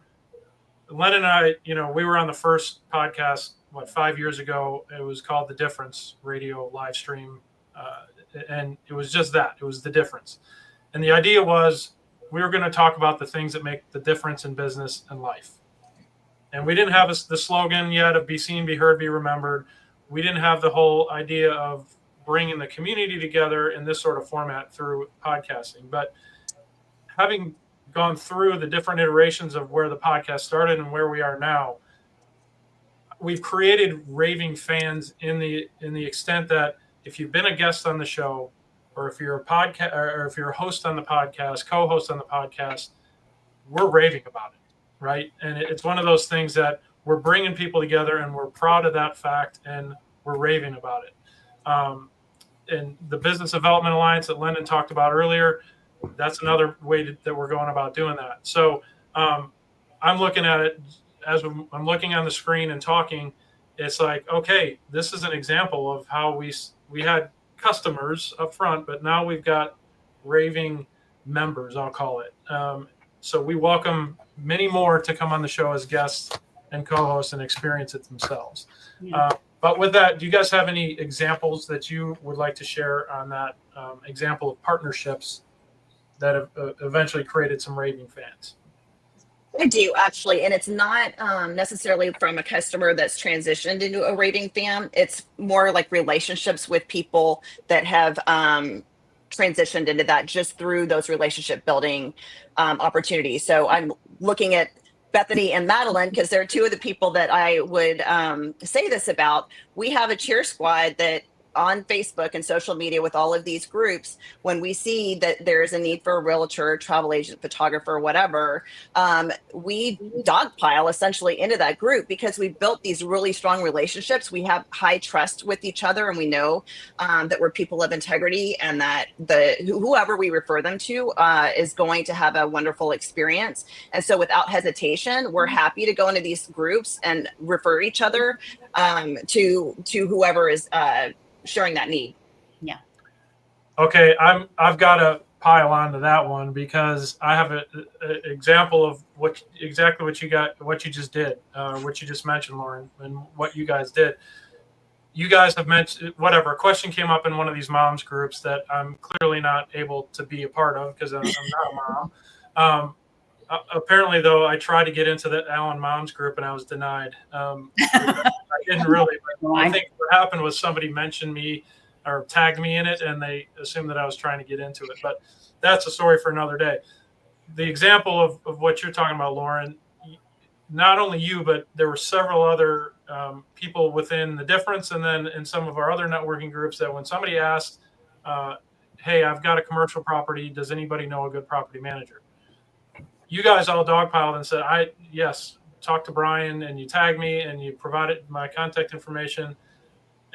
Len and I, you know, we were on the first podcast, 5 years ago. It was called The Difference Radio live stream. And it was just that. It was The Difference. And the idea was we were going to talk about the things that make the difference in business and life. And we didn't have the slogan yet of be seen, be heard, be remembered. We didn't have the whole idea of bringing the community together in this sort of format through podcasting. But having gone through the different iterations of where the podcast started and where we are now, we've created raving fans in the extent that if you've been a guest on the show, or if you're a podcast, or if you're a host on the podcast, co-host on the podcast, we're raving about it, right? And it's one of those things that we're bringing people together, and we're proud of that fact, and we're raving about it. And the Business Development Alliance that Lyndon talked about earlier, that's another way that we're going about doing that. So I'm looking at it as I'm looking on the screen and talking. It's like, okay, this is an example of how we had customers up front, but now we've got raving members, I'll call it. So we welcome many more to come on the show as guests and co-hosts and experience it themselves. Yeah. But with that, do you guys have any examples that you would like to share on that example of partnerships that have eventually created some raving fans? I do, actually, and it's not necessarily from a customer that's transitioned into a raving fan. It's more like relationships with people that have transitioned into that just through those relationship building opportunities. So I'm looking at Bethany and Madeline because they're two of the people that I would say this about. We have a cheer squad that on Facebook and social media with all of these groups, when we see that there's a need for a realtor, travel agent, photographer, whatever, we dogpile essentially into that group because we've built these really strong relationships. We have high trust with each other, and we know that we're people of integrity, and that whoever we refer them to is going to have a wonderful experience. And so without hesitation, we're happy to go into these groups and refer each other to whoever is sharing that need. Yeah. Okay, I've got to pile on to that one because I have an example of exactly what you just did, what you just mentioned, Lauren, and what you guys did. You guys have mentioned whatever. A question came up in one of these moms groups that I'm clearly not able to be a part of because I'm not a mom. Apparently, though, I tried to get into the Allen Moms group and I was denied. I didn't really. But I think what happened was somebody mentioned me or tagged me in it, and they assumed that I was trying to get into it. But that's a story for another day. The example of what you're talking about, Lauren, not only you, but there were several other people within The Difference, and then in some of our other networking groups, that when somebody asked, hey, I've got a commercial property, does anybody know a good property manager? You guys all dogpiled and said, yes, talk to Brian, and you tagged me and you provided my contact information.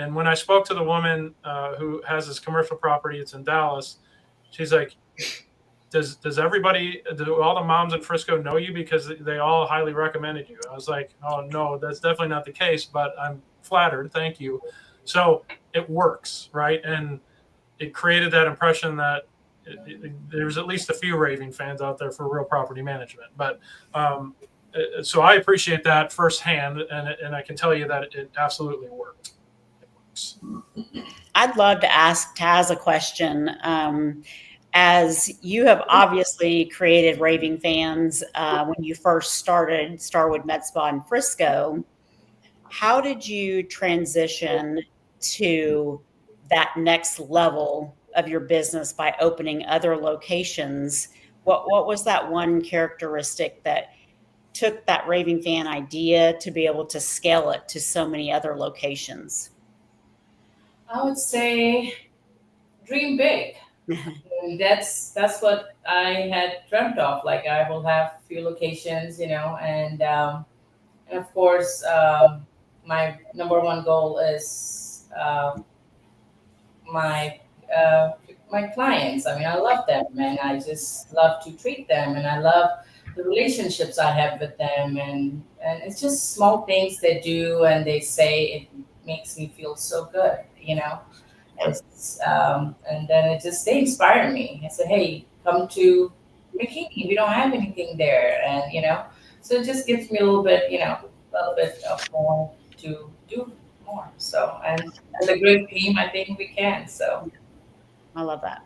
And when I spoke to the woman who has this commercial property, it's in Dallas, she's like, do all the moms in Frisco know you because they all highly recommended you? I was like, oh no, that's definitely not the case, but I'm flattered. Thank you. So it works, right? And it created that impression that there's at least a few raving fans out there for real property management. But so I appreciate that firsthand, and I can tell you that it absolutely worked. It works. I'd love to ask Taz a question. As you have obviously created raving fans when you first started Starwood Med Spa in Frisco, how did you transition to that next level of your business by opening other locations? What was that one characteristic that took that raving fan idea to be able to scale it to so many other locations? I would say dream big. And that's what I had dreamt of. Like I will have a few locations, and of course, my number one goal is my my clients. I mean, I love them, and I just love to treat them, and I love the relationships I have with them, and it's just small things they do and they say. It makes me feel so good, It's, and then they inspire me. I said, hey, come to McKinney. We don't have anything there, and so it just gives me a little bit of more to do more. So, and as a great team, I think we can. So, I love that.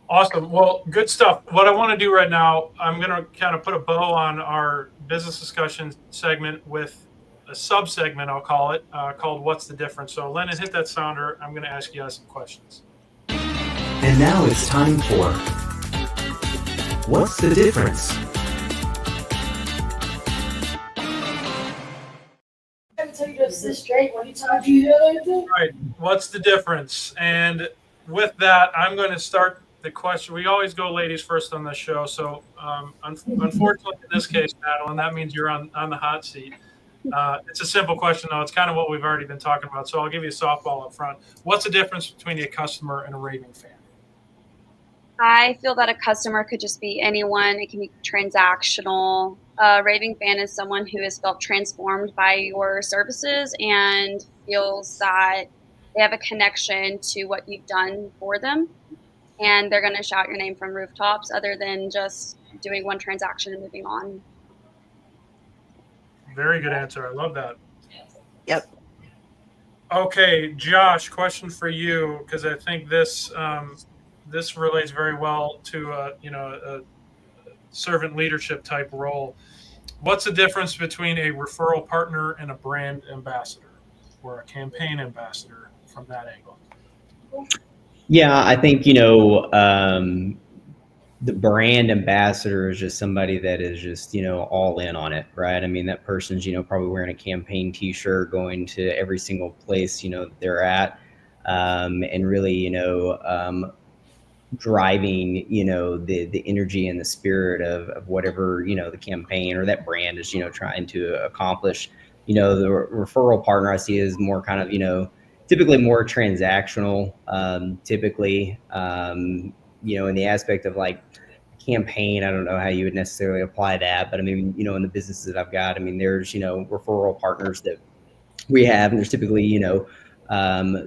Awesome. Well, good stuff. What I want to do right now, I'm going to kind of put a bow on our business discussion segment with a sub-segment, I'll call it, called What's the Difference? So, Lennon, hit that sounder. I'm going to ask you guys some questions. And now it's time for What's the Difference? I tell you to sit straight when you talk to you like that. Right. What's the difference? And with that, I'm going to start the question. We always go ladies first on this show. So unfortunately, in this case, Madeline, that means you're on the hot seat. It's a simple question, though. It's kind of what we've already been talking about. So I'll give you a softball up front. What's the difference between a customer and a raving fan? I feel that a customer could just be anyone. It can be transactional. A raving fan is someone who has felt transformed by your services and feels that they have a connection to what you've done for them. And they're going to shout your name from rooftops other than just doing one transaction and moving on. Very good answer. I love that. Yep. Okay, Josh, question for you, because I think this relates very well to a servant leadership type role. What's the difference between a referral partner and a brand ambassador or a campaign ambassador from that angle? Yeah, I think, the brand ambassador is just somebody that is just, all in on it, right? I mean, that person's, probably wearing a campaign t-shirt, going to every single place, that they're at, and really, driving, the energy and the spirit of whatever, the campaign or that brand is, trying to accomplish. The referral partner I see is more kind of, typically more transactional, typically, in the aspect of like campaign. I don't know how you would necessarily apply that, but I mean, in the businesses that I've got, I mean, there's, referral partners that we have, and there's typically,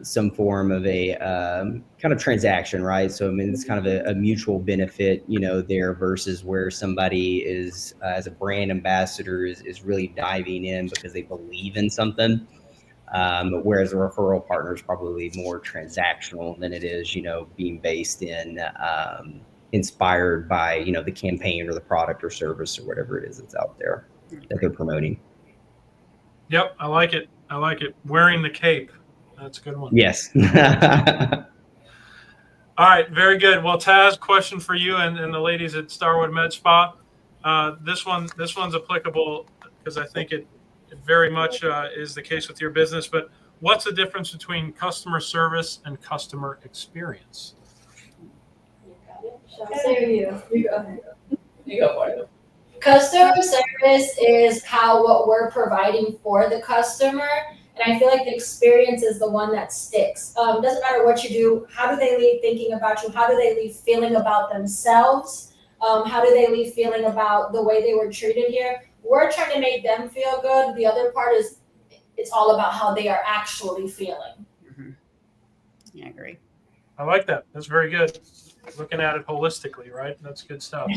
some form of a kind of transaction, right? So, I mean, it's kind of a mutual benefit, there versus where somebody is, as a brand ambassador is really diving in because they believe in something. Whereas a referral partner is probably more transactional than it is, being based in, inspired by, the campaign or the product or service or whatever it is that's out there that they're promoting. Yep, I like it. Wearing the cape. That's a good one. Yes. All right, very good. Well, Taz, question for you and the ladies at Starwood Med Spa. This one's applicable because I think it very much is the case with your business. But what's the difference between customer service and customer experience? Shall I say or you? You go ahead. You go for it. Customer service is what we're providing for the customer. And I feel like the experience is the one that sticks. Doesn't matter what you do. How do they leave thinking about you? How do they leave feeling about themselves? How do they leave feeling about the way they were treated here? We're trying to make them feel good. The other part is it's all about how they are actually feeling. Mm-hmm. Yeah, I agree. I like that. That's very good. Looking at it holistically, right? That's good stuff.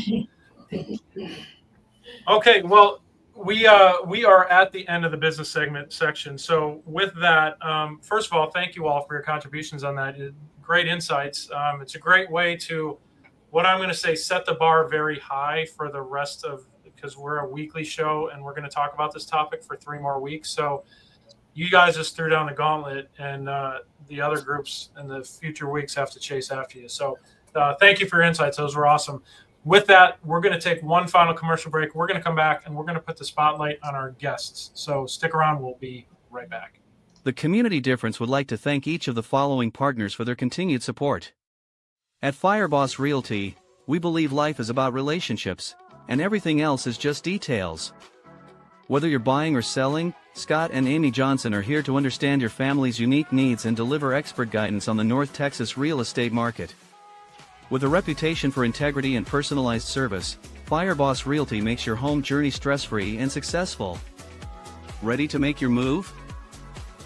Okay, well, we are at the end of the business segment section. So with that, first of all, thank you all for your contributions on that. Great insights. It's a great way to, what I'm going to say, set the bar very high for the rest of, because we're a weekly show and we're going to talk about this topic for 3 more weeks. So you guys just threw down the gauntlet, and the other groups in the future weeks have to chase after you. So thank you for your insights. Those were awesome. With that, we're going to take one final commercial break. We're going to come back and we're going to put the spotlight on our guests. So stick around. We'll be right back. The Community Difference would like to thank each of the following partners for their continued support. At Fireboss Realty, we believe life is about relationships, and everything else is just details. Whether you're buying or selling, Scott and Amy Johnson are here to understand your family's unique needs and deliver expert guidance on the North Texas real estate market. With a reputation for integrity and personalized service, Fireboss Realty makes your home journey stress-free and successful. Ready to make your move?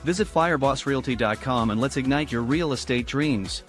Visit firebossrealty.com and let's ignite your real estate dreams.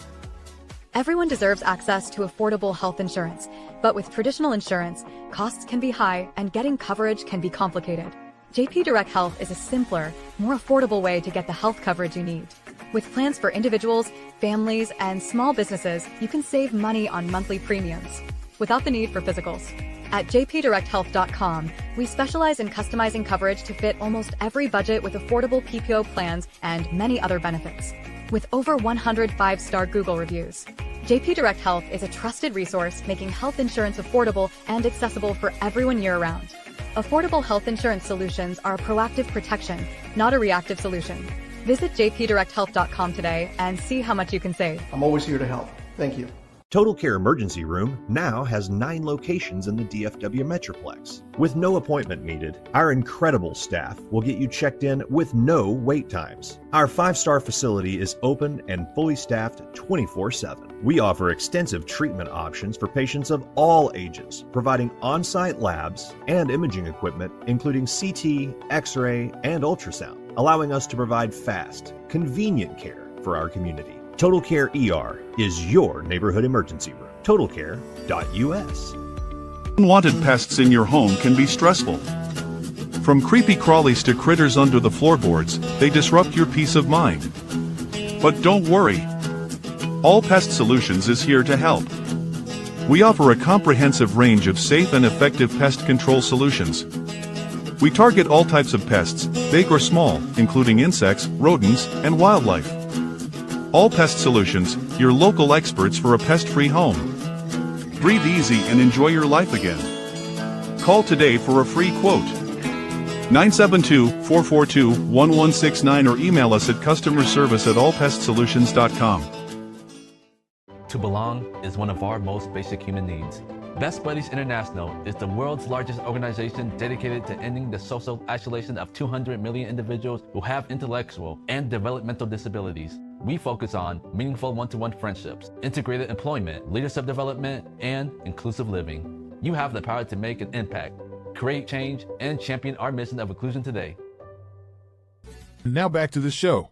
Everyone deserves access to affordable health insurance, but with traditional insurance, costs can be high and getting coverage can be complicated. JP Direct Health is a simpler, more affordable way to get the health coverage you need. With plans for individuals, families, and small businesses, you can save money on monthly premiums without the need for physicals. At jpdirecthealth.com, we specialize in customizing coverage to fit almost every budget with affordable PPO plans and many other benefits. With over 100 5-star Google reviews, JP Direct Health is a trusted resource making health insurance affordable and accessible for everyone year-round. Affordable health insurance solutions are a proactive protection, not a reactive solution. Visit jpdirecthealth.com today and see how much you can save. I'm always here to help. Thank you. Total Care Emergency Room now has 9 locations in the DFW Metroplex. With no appointment needed, our incredible staff will get you checked in with no wait times. Our 5-star facility is open and fully staffed 24/7. We offer extensive treatment options for patients of all ages, providing on-site labs and imaging equipment, including CT, X-ray, and ultrasound, allowing us to provide fast, convenient care for our community. Total Care ER is your neighborhood emergency room. TotalCare.us. Unwanted pests in your home can be stressful. From creepy crawlies to critters under the floorboards, they disrupt your peace of mind. But don't worry. All Pest Solutions is here to help. We offer a comprehensive range of safe and effective pest control solutions. We target all types of pests, big or small, including insects, rodents, and wildlife. All Pest Solutions, your local experts for a pest-free home. Breathe easy and enjoy your life again. Call today for a free quote. 972-442-1169 or email us at customerservice@allpestsolutions.com. To belong is one of our most basic human needs. Best Buddies International is the world's largest organization dedicated to ending the social isolation of 200 million individuals who have intellectual and developmental disabilities. We focus on meaningful one-to-one friendships, integrated employment, leadership development, and inclusive living. You have the power to make an impact, create change, and champion our mission of inclusion today. Now back to the show.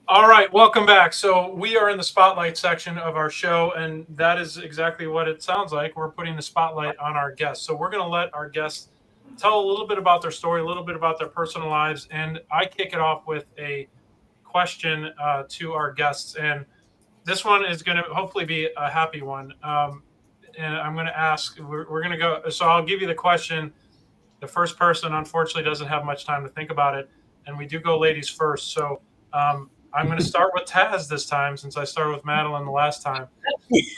All right, welcome back. So we are in the spotlight section of our show, and that is exactly what it sounds like. We're putting the spotlight on our guests. So we're going to let our guests tell a little bit about their story, a little bit about their personal lives, and I kick it off with a question to our guests. And this one is going to hopefully be a happy one. And I'm going to ask, we're going to go, so I'll give you the question. The first person, unfortunately, doesn't have much time to think about it, and we do go ladies first. So I'm going to start with Taz this time, since I started with Madeline the last time.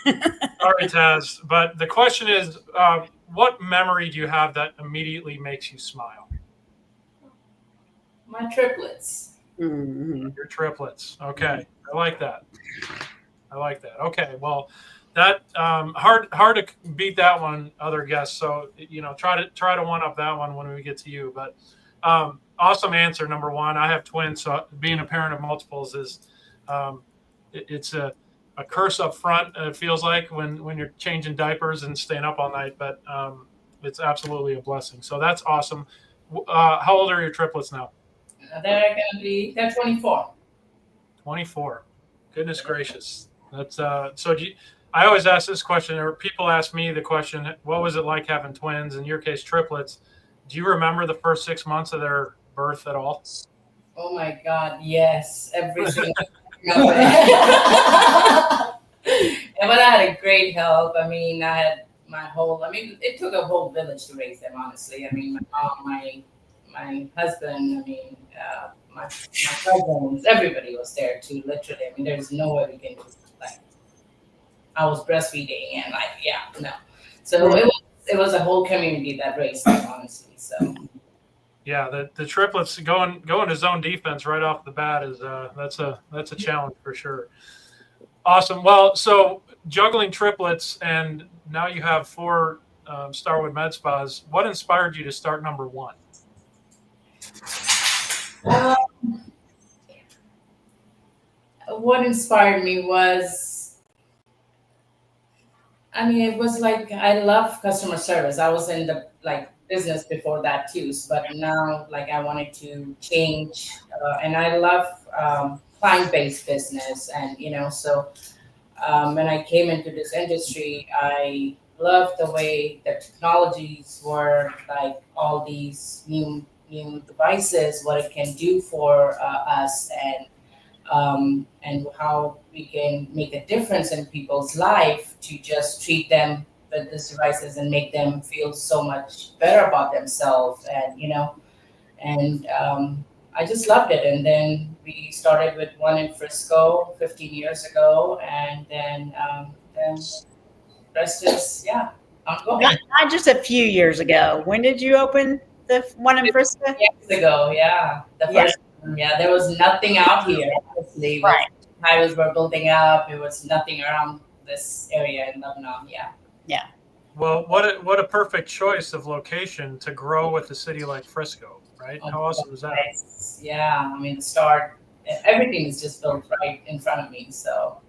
Sorry, Taz. But the question is, what memory do you have that immediately makes you smile? My triplets. Mm-hmm. Your triplets. Okay. I like that. Okay. Well, that hard to beat that one, other guests. So, try to one up that one when we get to you. But awesome answer, number one. I have twins, so being a parent of multiples is it's a curse up front. It feels like when you're changing diapers and staying up all night, but it's absolutely a blessing. So that's awesome. How old are your triplets now? They're 24. 24. Goodness gracious. That's so. I always ask this question, or people ask me the question: what was it like having twins? In your case, triplets. Do you remember the first 6 months of their birth at all? Oh my God, yes, every single. And but I had a great help. I mean, I had my whole. I mean, it took a whole village to raise them. Honestly, I mean, my mom, my husband. I mean, my cousins. Everybody was there too. Literally, I mean, there's no way we can like. I was breastfeeding and like, yeah, no. So it was a whole community that raised them. Honestly, so. Yeah, the triplets going to zone defense right off the bat is that's a challenge for sure. Awesome. Well, so juggling triplets, and now you have 4 Starwood Med Spas. What inspired you to start number 1? What inspired me was, I mean, it was like I love customer service. I was in the business before that too, but now like I wanted to change, and I love client-based business, and so. When I came into this industry, I loved the way the technologies were, like all these new devices, what it can do for us, and how we can make a difference in people's life to just treat them with these devices and make them feel so much better about themselves, and I just loved it. And then we started with one in Frisco 15 years ago, and then rest is ongoing. Not just a few years ago. When did you open the one in Frisco? Years ago, yeah. The first one, there was nothing out here. Obviously, right. Highways were building up. There was nothing around this area in Lebanon. Yeah. Well, what a perfect choice of location to grow with a city like Frisco, right? How awesome is that? Yeah, I mean, the start, everything is just built right in front of me. So,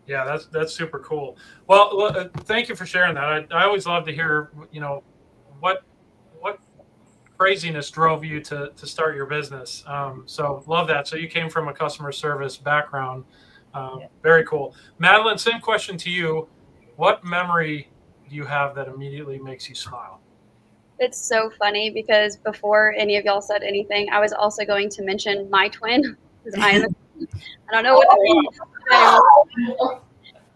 yeah, that's super cool. Well, thank you for sharing that. I always love to hear, what craziness drove you to start your business. So love that. So you came from a customer service background. Very cool. Madeline, same question to you. What memory do you have that immediately makes you smile? It's so funny because before any of y'all said anything, I was also going to mention my twin because I don't know what that means,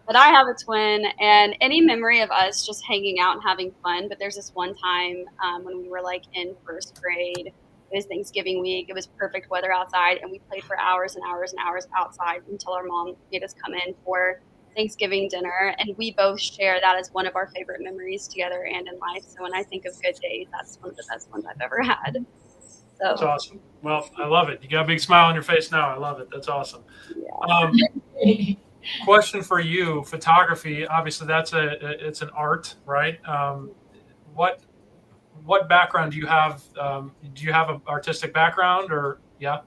but I have a twin, and any memory of us just hanging out and having fun. But there's this one time when we were like in first grade. It was Thanksgiving week. It was perfect weather outside, and we played for hours and hours and hours outside until our mom made us come in for Thanksgiving dinner, and we both share that as one of our favorite memories together and in life. So when I think of good days, that's one of the best ones I've ever had. So that's awesome. Well, I love it. You got a big smile on your face now. I love it. That's awesome. Yeah. Question for you: photography. Obviously, it's an art, right? What background do you have? Do you have an artistic background, or Tell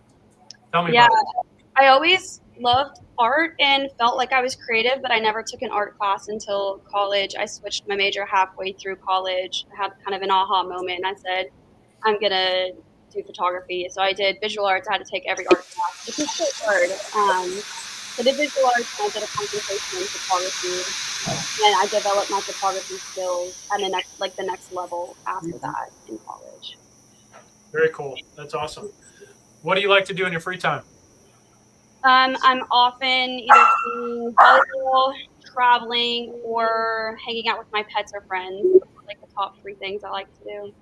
me about it. I always loved art and felt like I was creative, but I never took an art class until college. I switched my major halfway through college. I had kind of an aha moment, and I said, I'm going to do photography. So I did visual arts. I had to take every art class, which is so hard. I did visual arts, and I did a concentration in photography. And I developed my photography skills at the next level after that in college. Very cool. That's awesome. What do you like to do in your free time? I'm often either playing volleyball, traveling, or hanging out with my pets or friends. Those are like the top 3 things I like to do.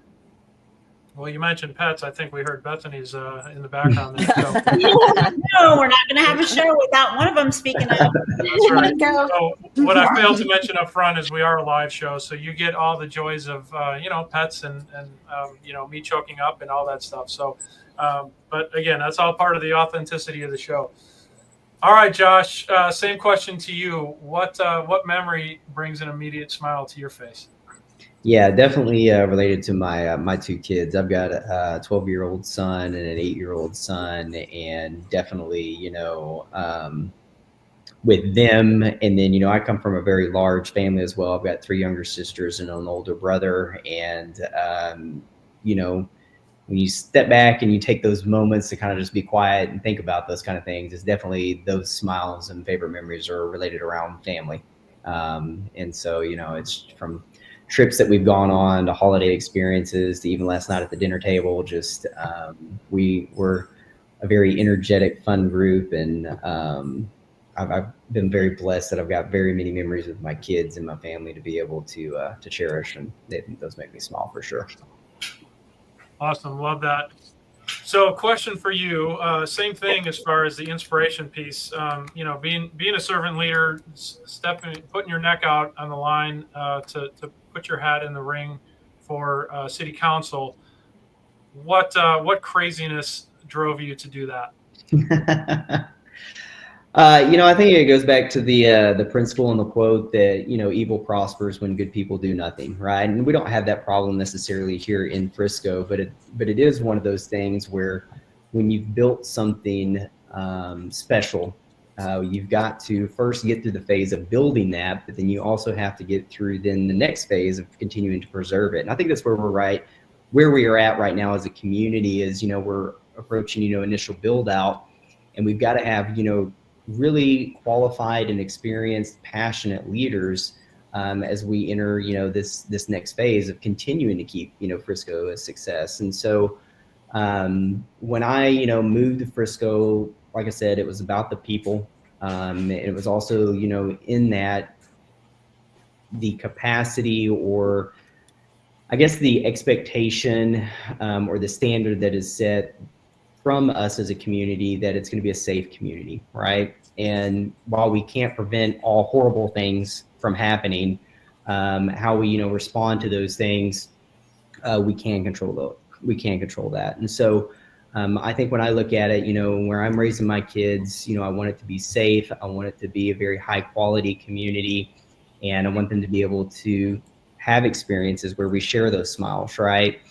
Well, you mentioned pets. I think we heard Bethany's in the background there. So. No, we're not going to have a show without one of them speaking up. That's right. So what I failed to mention up front is we are a live show, so you get all the joys of pets and me choking up and all that stuff. So, but again, that's all part of the authenticity of the show. All right, Josh. Same question to you. What memory brings an immediate smile to your face? Yeah, definitely related to my 2 kids. I've got a 12-year-old son and an 8-year-old son, and definitely, with them. And then, I come from a very large family as well. I've got 3 younger sisters and an older brother. And, when you step back and you take those moments to kind of just be quiet and think about those kind of things, it's definitely those smiles and favorite memories are related around family. And so, you know, it's from trips that we've gone on to holiday experiences to even last night at the dinner table. Just we were a very energetic, fun group, and I've been very blessed that I've got very many memories with my kids and my family to be able to cherish, and those make me smile for sure. Awesome. Love that. So question for you, same thing as far as the inspiration piece, you know, being a servant leader, putting your neck out on the line to put your hat in the ring for city council. What craziness drove you to do that? You know, I think it goes back to the principle and the quote that, you know, evil prospers when good people do nothing, right? And we don't have that problem necessarily here in Frisco, but it is one of those things where when you've built something special, you've got to first get through the phase of building that, but then you also have to get through then the next phase of continuing to preserve it. And I think that's where we are at right now as a community is, you know, we're approaching, you know, initial build out, and we've got to have, you know, really qualified and experienced, passionate leaders as we enter, you know, this next phase of continuing to keep, you know, Frisco a success. And so when I, you know, moved to Frisco, like I said, it was about the people. It was also, you know, in that the capacity, or I guess the expectation or the standard that is set from us as a community, that it's going to be a safe community, right? And while we can't prevent all horrible things from happening, how we, you know, respond to those things, we can control that. And so I think when I look at it, you know, where I'm raising my kids, you know, I want it to be safe. I want it to be a very high quality community, and I want them to be able to have experiences where we share those smiles, right?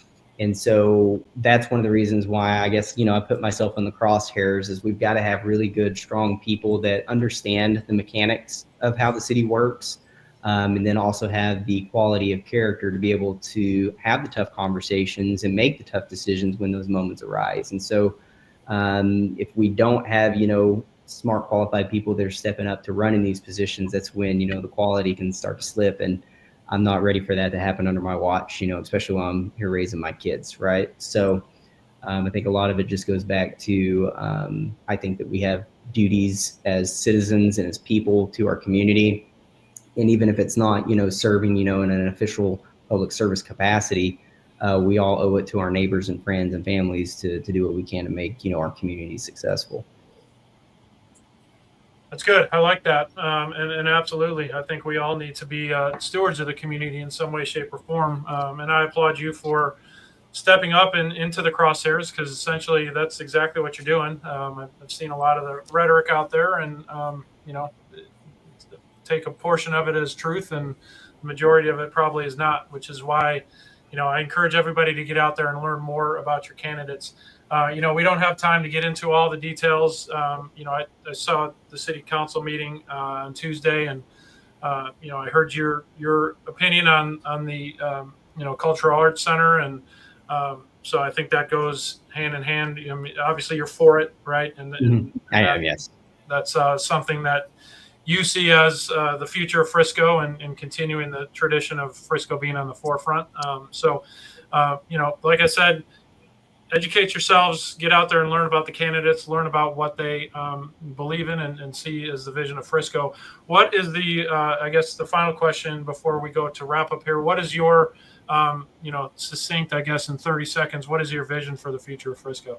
And so that's one of the reasons why I guess, you know, I put myself in the crosshairs, is we've got to have really good, strong people that understand the mechanics of how the city works, and then also have the quality of character to be able to have the tough conversations and make the tough decisions when those moments arise. And so if we don't have, you know, smart, qualified people that are stepping up to run in these positions, that's when, you know, the quality can start to slip. And I'm not ready for that to happen under my watch, you know, especially while I'm here raising my kids, right? So I think a lot of it just goes back to, I think that we have duties as citizens and as people to our community. And even if it's not, you know, serving, you know, in an official public service capacity, we all owe it to our neighbors and friends and families to do what we can to make, you know, our community successful. That's good. I like that. And absolutely, I think we all need to be stewards of the community in some way, shape, or form. And I applaud you for stepping up and into the crosshairs, because essentially that's exactly what you're doing. I've seen a lot of the rhetoric out there, and, you know, take a portion of it as truth, and the majority of it probably is not, which is why, you know, I encourage everybody to get out there and learn more about your candidates. You know, we don't have time to get into all the details. You know, I saw the city council meeting on Tuesday, and you know, I heard your opinion on the you know, cultural arts center, and so I think that goes hand in hand. You know, obviously, you're for it, right? And I am, yes. That's something that you see as the future of Frisco, and continuing the tradition of Frisco being on the forefront. So, you know, like I said, educate yourselves, get out there and learn about the candidates, learn about what they believe in, and see as the vision of Frisco. What is the, I guess, the final question before we go to wrap up here? What is your, you know, succinct, I guess, in 30 seconds, what is your vision for the future of Frisco?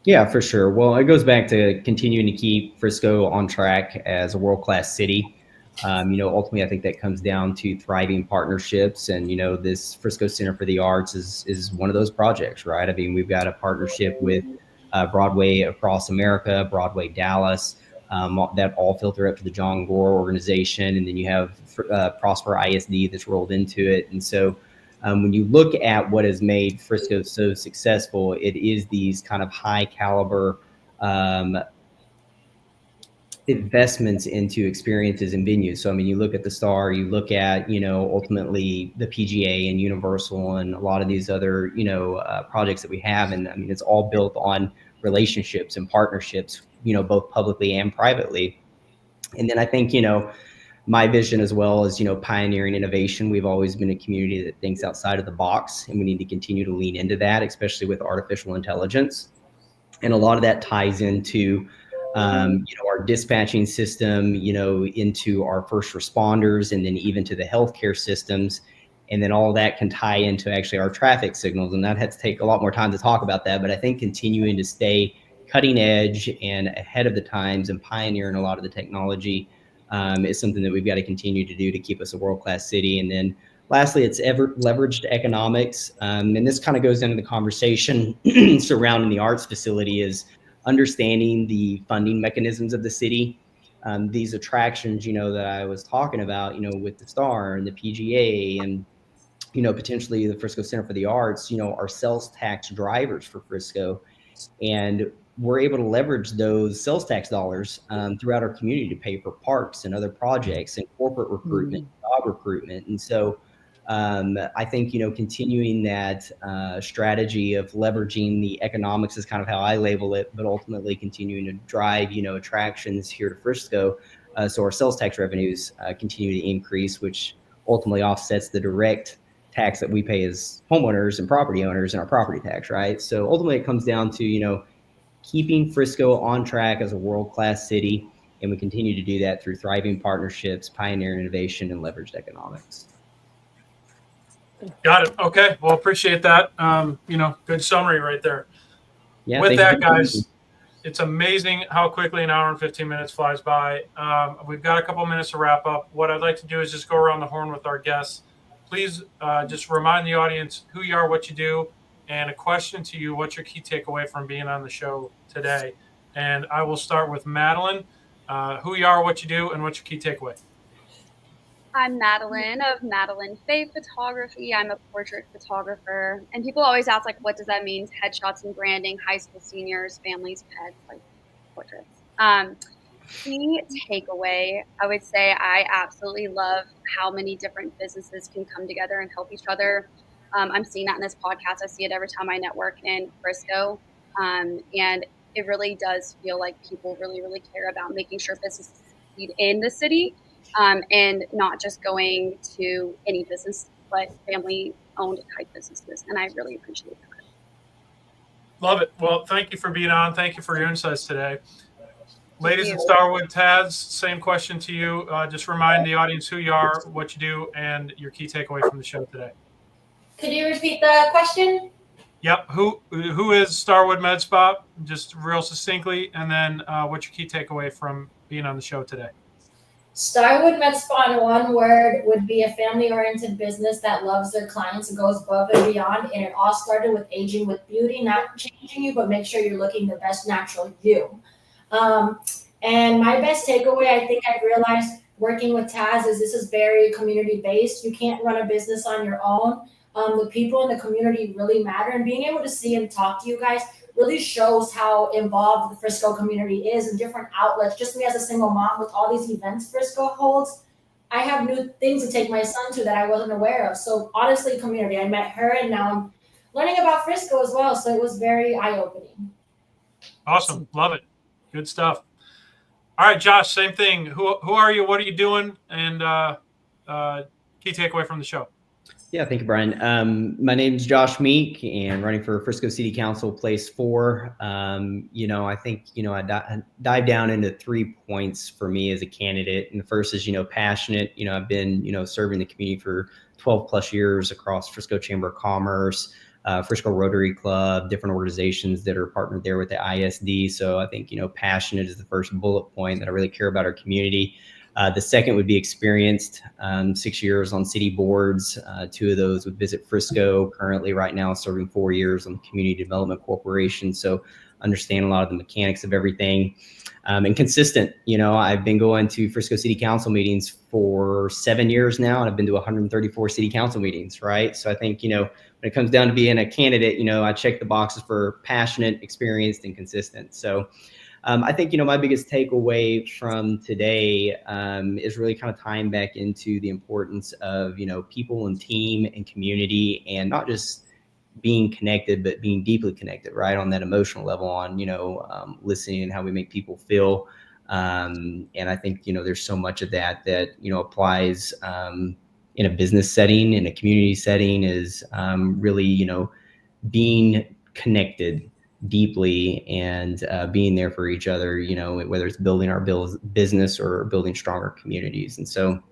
Yeah, for sure. Well, it goes back to continuing to keep Frisco on track as a world-class city. You know, ultimately, I think that comes down to thriving partnerships, and, you know, this Frisco Center for the Arts is one of those projects, right? I mean, we've got a partnership with Broadway Across America, Broadway Dallas, that all filter up to the John Gore organization, and then you have Prosper ISD that's rolled into it. And so when you look at what has made Frisco so successful, it is these kind of high caliber investments into experiences and venues. So, I mean, you look at the Star, you look at, ultimately the PGA and Universal and a lot of these other, projects that we have. And I mean, it's all built on relationships and partnerships, both publicly and privately. And then I think, my vision as well is, pioneering innovation. We've always been a community that thinks outside of the box, and we need to continue to lean into that, especially with artificial intelligence. And a lot of that ties into, our dispatching system, into our first responders, and then even to the healthcare systems. And then all that can tie into actually our traffic signals. And that has to take a lot more time to talk about that. But I think continuing to stay cutting edge and ahead of the times and pioneering a lot of the technology is something that we've got to continue to do to keep us a world-class city. And then lastly, it's ever leveraged economics. And this kind of goes into the conversation surrounding the arts facility, is understanding the funding mechanisms of the city. These attractions, that I was talking about, with the Star and the PGA and, potentially the Frisco Center for the Arts, are sales tax drivers for Frisco. And we're able to leverage those sales tax dollars throughout our community to pay for parks and other projects and corporate recruitment, job recruitment. And so I think, continuing that strategy of leveraging the economics is kind of how I label it, but ultimately continuing to drive, attractions here to Frisco. So our sales tax revenues continue to increase, which ultimately offsets the direct tax that we pay as homeowners and property owners in our property tax, right? So ultimately it comes down to, keeping Frisco on track as a world-class city. And we continue to do that through thriving partnerships, pioneering innovation, and leveraged economics. Got it. Okay. Well, appreciate that. Good summary right there. Yeah, with that, guys, it's amazing how quickly an hour and 15 minutes flies by. We've got a couple minutes to wrap up. What I'd like to do is just go around the horn with our guests. Please just remind the audience who you are, what you do, and a question to you: what's your key takeaway from being on the show today? And I will start with Madeline. Who you are, what you do, and what's your key takeaway? I'm Madeline of Madeline Faye Photography. I'm a portrait photographer. And people always ask, like, what does that mean? Headshots and branding, high school seniors, families, pets, like portraits. Key takeaway, I would say I absolutely love how many different businesses can come together and help each other. I'm seeing that in this podcast. I see it every time I network in Frisco. And it really does feel like people really, really care about making sure businesses succeed in the city, and not just going to any business, but family-owned type businesses. And I really appreciate that. Love it. Well, thank you for being on. Thank you for your insights today. Ladies in Starwood, Taz, same question to you. Just remind the audience who you are, what you do, and your key takeaway from the show today. Could you repeat the question? Yep. Who is Starwood Med Spa? Just real succinctly, and then what's your key takeaway from being on the show today? Starwood Med Spa, in one word, would be a family-oriented business that loves their clients and goes above and beyond. And it all started with aging with beauty, not changing you, but make sure you're looking the best natural you. And my best takeaway, I think I've realized working with Taz, is this is very community-based. You can't run a business on your own. The people in the community really matter, and being able to see and talk to you guys really shows how involved the Frisco community is in different outlets. Just me as a single mom with all these events Frisco holds, I have new things to take my son to that I wasn't aware of. So honestly, community, I met her, and now I'm learning about Frisco as well. So it was very eye-opening. Awesome. Love it. Good stuff. All right, Josh, same thing. Who are you? What are you doing? And key takeaway from the show. Yeah, thank you, Brian. My name is Josh Meek, and running for Frisco City Council, place 4. I think, I dive down into 3 points for me as a candidate. And the first is, passionate. I've been, serving the community for 12 plus years across Frisco Chamber of Commerce, Frisco Rotary Club, different organizations that are partnered there with the ISD. So I think, passionate is the first bullet point, that I really care about our community. The second would be experienced, 6 years on city boards. 2 of those would Visit Frisco, currently right now serving 4 years on the Community Development Corporation. So understand a lot of the mechanics of everything. And consistent, I've been going to Frisco City Council meetings for 7 years now, and I've been to 134 city council meetings, right? So I think, when it comes down to being a candidate, I check the boxes for passionate, experienced, and consistent. So I think, my biggest takeaway from today is really kind of tying back into the importance of, people and team and community, and not just being connected, but being deeply connected, right? On that emotional level, on, listening and how we make people feel. And I think, there's so much of that, applies in a business setting, in a community setting, is really, being connected deeply and being there for each other, whether it's building our business or building stronger communities. And so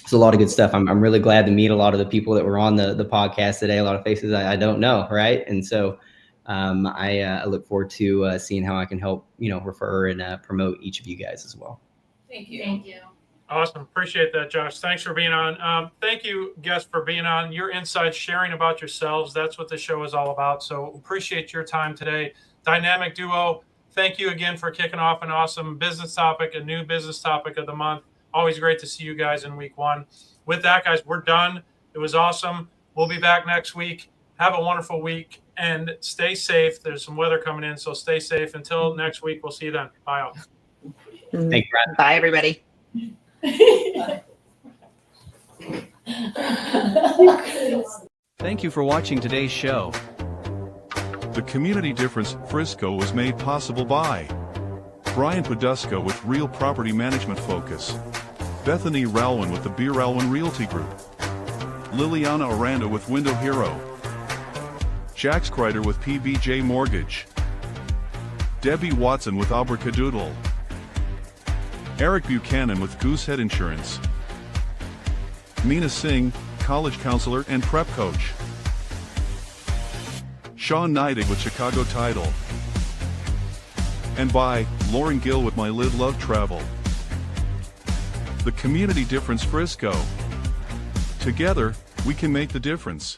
it's a lot of good stuff. I'm really glad to meet a lot of the people that were on the podcast today, a lot of faces I don't know, right? And so I look forward to seeing how I can help, refer and promote each of you guys as well. Thank you. Thank you. Awesome. Appreciate that, Josh. Thanks for being on. Thank you, guests, for being on. Your insights, sharing about yourselves. That's what the show is all about. So appreciate your time today. Dynamic duo, thank you again for kicking off an awesome business topic, a new business topic of the month. Always great to see you guys in week one. With that, guys, we're done. It was awesome. We'll be back next week. Have a wonderful week and stay safe. There's some weather coming in, so stay safe. Until next week, we'll see you then. Bye all. Thank you, Brad. Bye, everybody. Thank you for watching today's show. The Community Difference Frisco was made possible by Brian Poduska with Real Property Management Focus, Bethany Ralwin with the B. Ralwin Realty Group, Liliana Aranda with Window Hero, Jax Kreider with PBJ Mortgage, Debbie Watson with Abracadoodle, Eric Buchanan with Goosehead Insurance, Meena Singh, college counselor and prep coach, Sean Neidig with Chicago Title, and by Lauren Gill with My Lid Love Travel. The Community Difference Frisco. Together, we can make the difference.